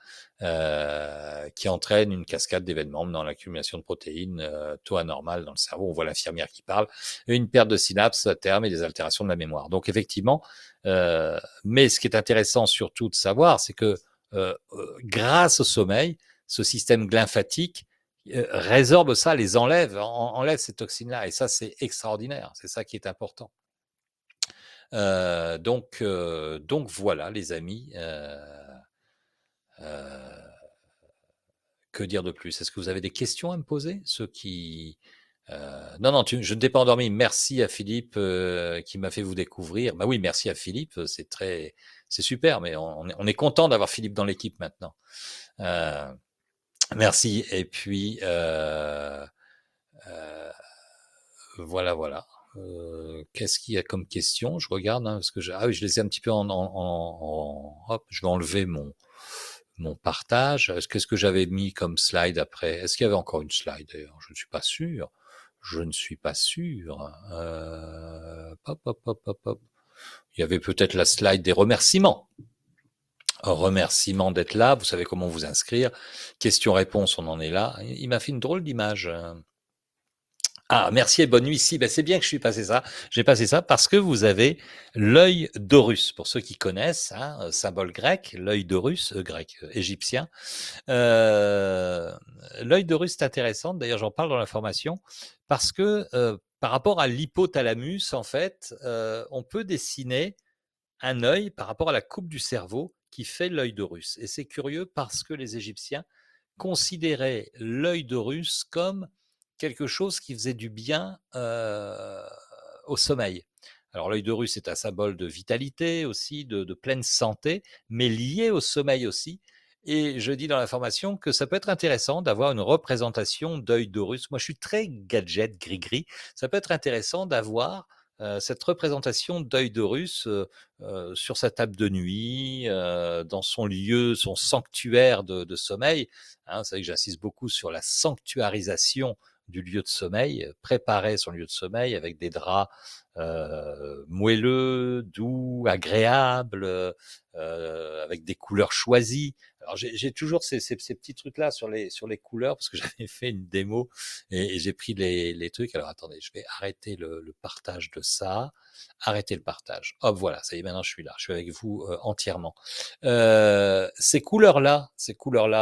qui entraîne une cascade d'événements dans l'accumulation de protéines, taux anormal dans le cerveau. On voit l'infirmière qui parle, et une perte de synapses à terme et des altérations de la mémoire. Donc effectivement, mais ce qui est intéressant surtout de savoir, c'est que grâce au sommeil, ce système lymphatique résorbe ça, les enlève, enlève ces toxines-là, et ça c'est extraordinaire. C'est ça qui est important. Donc voilà, les amis. Euh, Que dire de plus? Est-ce que vous avez des questions à me poser? Ceux qui non, non, je ne t'ai pas endormi. Merci à Philippe qui m'a fait vous découvrir. Bah oui, merci à Philippe. C'est super. Mais on est content d'avoir Philippe dans l'équipe maintenant. Merci. Et puis voilà, voilà. Qu'est-ce qu'il y a comme question? Je regarde parce que ah oui, je les ai un petit peu hop, je vais enlever mon partage. Qu'est-ce que j'avais mis comme slide après? Est-ce qu'il y avait encore une slide d'ailleurs? Je ne suis pas sûr. Je ne suis pas sûr. Hop, hop, hop, hop, hop. Il y avait peut-être la slide des remerciements. Remerciements d'être là. Vous savez comment vous inscrire. Question-réponse, on en est là. Il m'a fait une drôle d'image. Ah, merci et bonne nuit. Si, ben c'est bien que je suis passé ça. J'ai passé ça parce que vous avez l'œil d'Horus. Pour ceux qui connaissent, hein, symbole grec, l'œil d'Horus, grec, égyptien. L'œil d'Horus est intéressant. D'ailleurs, j'en parle dans la formation parce que par rapport à l'hypothalamus, en fait, on peut dessiner un œil par rapport à la coupe du cerveau qui fait l'œil d'Horus. Et c'est curieux parce que les Égyptiens considéraient l'œil d'Horus comme quelque chose qui faisait du bien au sommeil. Alors l'œil d'Horus est un symbole de vitalité aussi, de pleine santé, mais lié au sommeil aussi. Et je dis dans la formation que ça peut être intéressant d'avoir une représentation d'œil d'Horus. Moi, je suis très gadget, gris-gris. Ça peut être intéressant d'avoir cette représentation d'œil d'Horus sur sa table de nuit, dans son lieu, son sanctuaire de sommeil. Hein, vous savez que j'insiste beaucoup sur la sanctuarisation du lieu de sommeil, préparer son lieu de sommeil avec des draps moelleux, doux, agréables, avec des couleurs choisies. Alors j'ai toujours ces petits trucs-là sur les couleurs parce que j'avais fait une démo et j'ai pris les trucs. Alors attendez, je vais arrêter le partage de ça. Arrêter le partage. Hop, voilà, ça y est, maintenant je suis là. Je suis avec vous entièrement. Ces couleurs-là,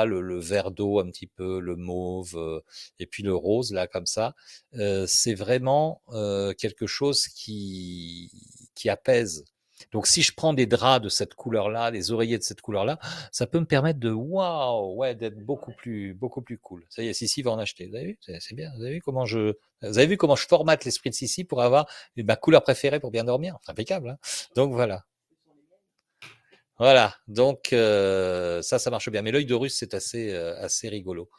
le vert d'eau un petit peu, le mauve et puis le rose là comme ça, c'est vraiment quelque chose qui apaise. Donc si je prends des draps de cette couleur-là, les oreillers de cette couleur-là, ça peut me permettre de waouh, ouais, d'être beaucoup plus cool. Ça y est, Sissi va en acheter. Vous avez vu, c'est bien. Vous avez vu comment je formate l'esprit de Sissi pour avoir ma couleur préférée pour bien dormir. C'est impeccable. Hein. Donc voilà. Voilà, donc ça marche bien. Mais l'œil de russe, c'est assez rigolo.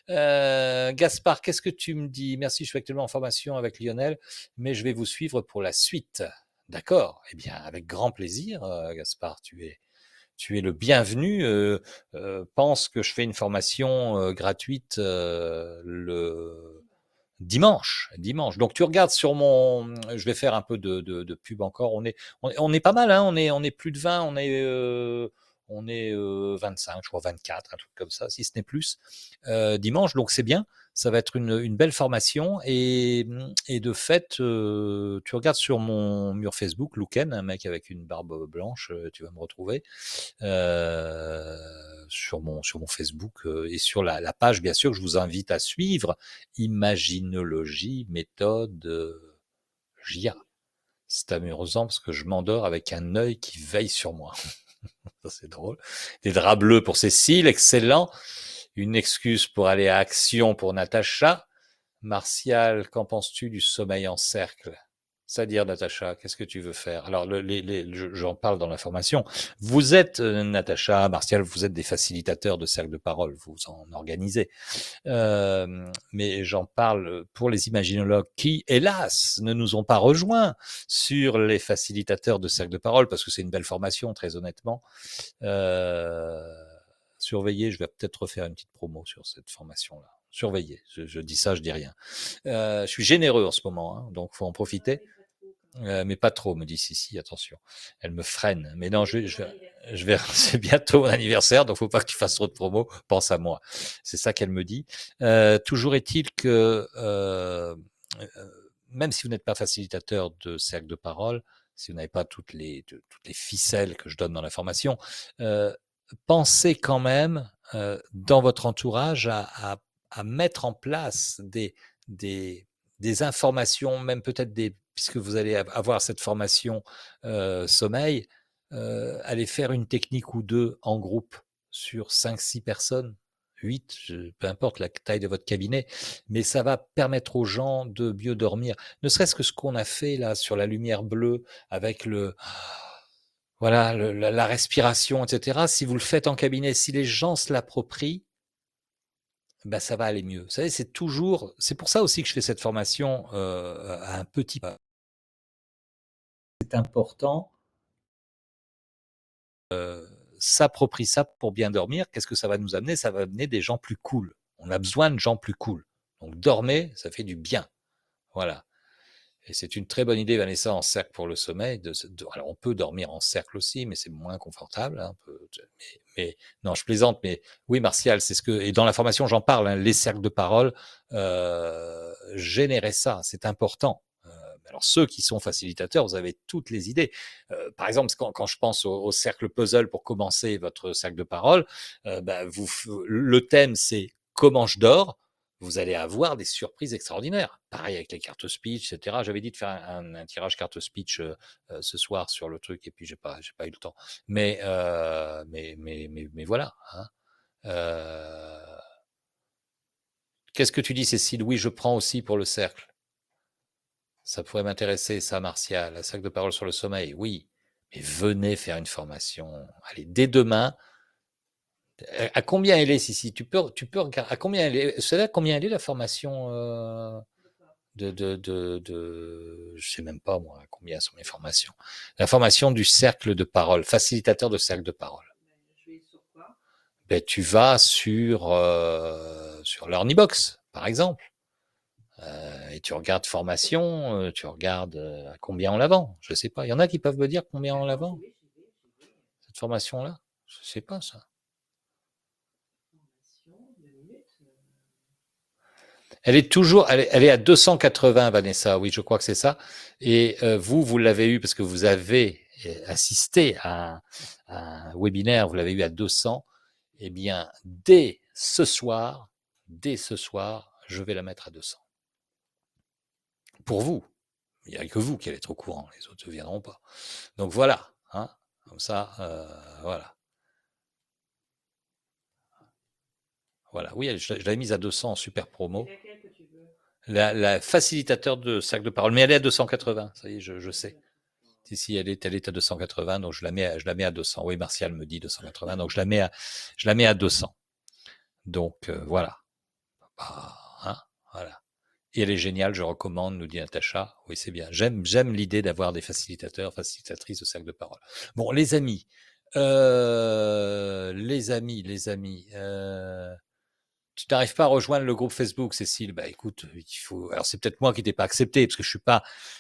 Gaspard, qu'est-ce que tu me dis? Merci, je suis actuellement en formation avec Lionel, mais je vais vous suivre pour la suite. D'accord, eh bien, avec grand plaisir, Gaspard, tu es le bienvenu. Pense que je fais une formation gratuite le dimanche. Donc tu regardes sur je vais faire un peu de pub encore. On est pas mal, hein. On est plus de 20, on est 25, je crois 24, un truc comme ça, si ce n'est plus. Dimanche, donc c'est bien. Ça va être une belle formation et de fait, tu regardes sur mon mur Facebook, Louken, un mec avec une barbe blanche, tu vas me retrouver sur mon Facebook et sur la page, bien sûr, que je vous invite à suivre, Imaginologie, méthode JA. C'est amusant parce que je m'endors avec un œil qui veille sur moi. Ça, c'est drôle. Des draps bleus pour Cécile, excellent. Une excuse pour aller à Action pour Natacha. Martial, qu'en penses-tu du sommeil en cercle? C'est-à-dire, Natacha, qu'est-ce que tu veux faire? Alors, j'en parle dans la formation. Vous êtes, Natacha, Martial, vous êtes des facilitateurs de cercle de parole, vous en organisez. Mais j'en parle pour les imaginologues qui, hélas, ne nous ont pas rejoints sur les facilitateurs de cercle de parole, parce que c'est une belle formation, très honnêtement. Surveillez, je vais peut-être refaire une petite promo sur cette formation-là. Surveillez, je dis ça, je dis rien. Je suis généreux en ce moment, hein, donc faut en profiter. Mais pas trop, me dit Sissi, attention. Elle me freine. Mais non, c'est bientôt mon anniversaire, donc faut pas que tu fasses trop de promos. Pense à moi. C'est ça qu'elle me dit. Toujours est-il que, même si vous n'êtes pas facilitateur de cercle de parole, si vous n'avez pas toutes les ficelles que je donne dans la formation, pensez quand même dans votre entourage à mettre en place des informations, même peut-être puisque vous allez avoir cette formation sommeil, allez faire une technique ou deux en groupe sur 5-6 personnes, 8, peu importe la taille de votre cabinet, mais ça va permettre aux gens de mieux dormir. Ne serait-ce que ce qu'on a fait là sur la lumière bleue avec voilà, la respiration, etc. Si vous le faites en cabinet, si les gens se l'approprient, bah, ça va aller mieux. Vous savez, c'est pour ça aussi que je fais cette formation à un petit pas. C'est important, s'approprie ça pour bien dormir. Qu'est-ce que ça va nous amener? Ça va amener des gens plus cool. On a besoin de gens plus cool. Donc dormez, ça fait du bien. Voilà. Et c'est une très bonne idée, Vanessa, en cercle pour le sommeil. Alors, on peut dormir en cercle aussi, mais c'est moins confortable. Hein, non, je plaisante, mais oui, Martial, c'est ce que. Et dans la formation, j'en parle, hein, les cercles de parole, générer ça, c'est important. Alors, ceux qui sont facilitateurs, vous avez toutes les idées. Par exemple, quand je pense au cercle puzzle pour commencer votre cercle de parole, le thème, c'est comment je dors. Vous allez avoir des surprises extraordinaires. Pareil avec les cartes speech, etc. J'avais dit de faire un tirage carte speech ce soir sur le truc, et puis j'ai pas eu le temps. Mais voilà. Hein. Qu'est-ce que tu dis, Cécile? Oui, je prends aussi pour le cercle. Ça pourrait m'intéresser, ça, Martial. Un cercle de parole sur le sommeil, oui. Mais venez faire une formation. Allez, dès demain. À combien elle est, Sissi? Tu peux regarder. À combien elle est? C'est là combien elle est la formation je sais même pas moi combien sont mes formations. La formation du cercle de parole, facilitateur de cercle de parole. Je vais sur quoi? Ben, tu vas sur LearnyBox, par exemple, et tu regardes formation, tu regardes à combien on la vend. Je sais pas. Il y en a qui peuvent me dire combien on la vend, cette formation-là. Je sais pas ça. Elle est toujours, elle est à 280, Vanessa. Oui, je crois que c'est ça. Et vous l'avez eu parce que vous avez assisté à un webinaire, vous l'avez eu à 200. Eh bien, dès ce soir, je vais la mettre à 200. Pour vous. Il n'y a que vous qui allez être au courant. Les autres ne viendront pas. Donc voilà. Hein, comme ça, voilà. Voilà. Oui, je l'avais mise à 200 en super promo. C'est laquelle que tu veux? La facilitateur de cercle de parole, mais elle est à 280, ça y est, je sais. Si elle est à 280, donc je la mets à 200. Oui, Martial me dit 280, donc je la mets à 200. Donc voilà. Bah, hein, voilà. Et elle est géniale, je recommande, nous dit Natacha. Oui, c'est bien. J'aime l'idée d'avoir des facilitateurs, facilitatrices de cercle de parole. Bon, les amis, tu n'arrives pas à rejoindre le groupe Facebook, Cécile. Bah écoute, il faut. Alors c'est peut-être moi qui t'ai pas accepté parce que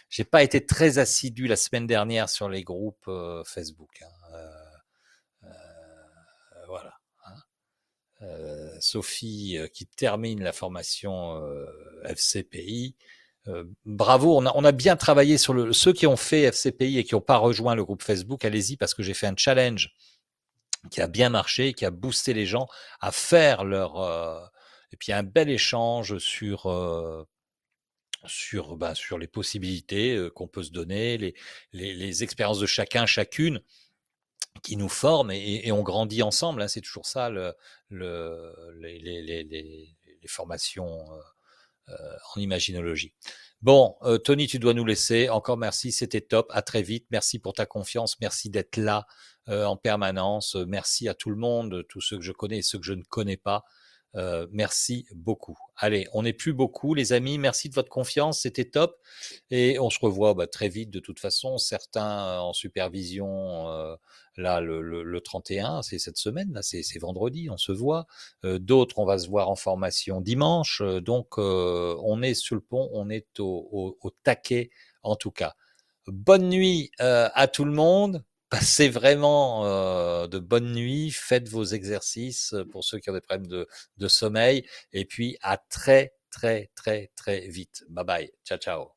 j'ai pas été très assidu la semaine dernière sur les groupes Facebook. Hein. Voilà. Hein. Sophie qui termine la formation FCPI. Bravo, on a bien travaillé sur ceux qui ont fait FCPI et qui n'ont pas rejoint le groupe Facebook. Allez-y parce que j'ai fait un challenge qui a bien marché, qui a boosté les gens à faire et puis un bel échange sur les possibilités qu'on peut se donner, les expériences de chacun, chacune, qui nous forment et on grandit ensemble. Hein, c'est toujours ça les formations en imaginologie. Bon, Tony, tu dois nous laisser. Encore merci, c'était top. À très vite. Merci pour ta confiance. Merci d'être là en permanence. Merci à tout le monde, tous ceux que je connais et ceux que je ne connais pas. Merci beaucoup. Allez, on n'est plus beaucoup, les amis. Merci de votre confiance. C'était top. Et on se revoit très vite de toute façon. Certains en supervision, là, le 31, c'est cette semaine, là, c'est vendredi, on se voit. D'autres, on va se voir en formation dimanche. Donc, on est sur le pont, on est au taquet en tout cas. Bonne nuit à tout le monde. Passez vraiment de bonnes nuits. Faites vos exercices pour ceux qui ont des problèmes de sommeil. Et puis, à très, très, très, très vite. Bye bye. Ciao, ciao.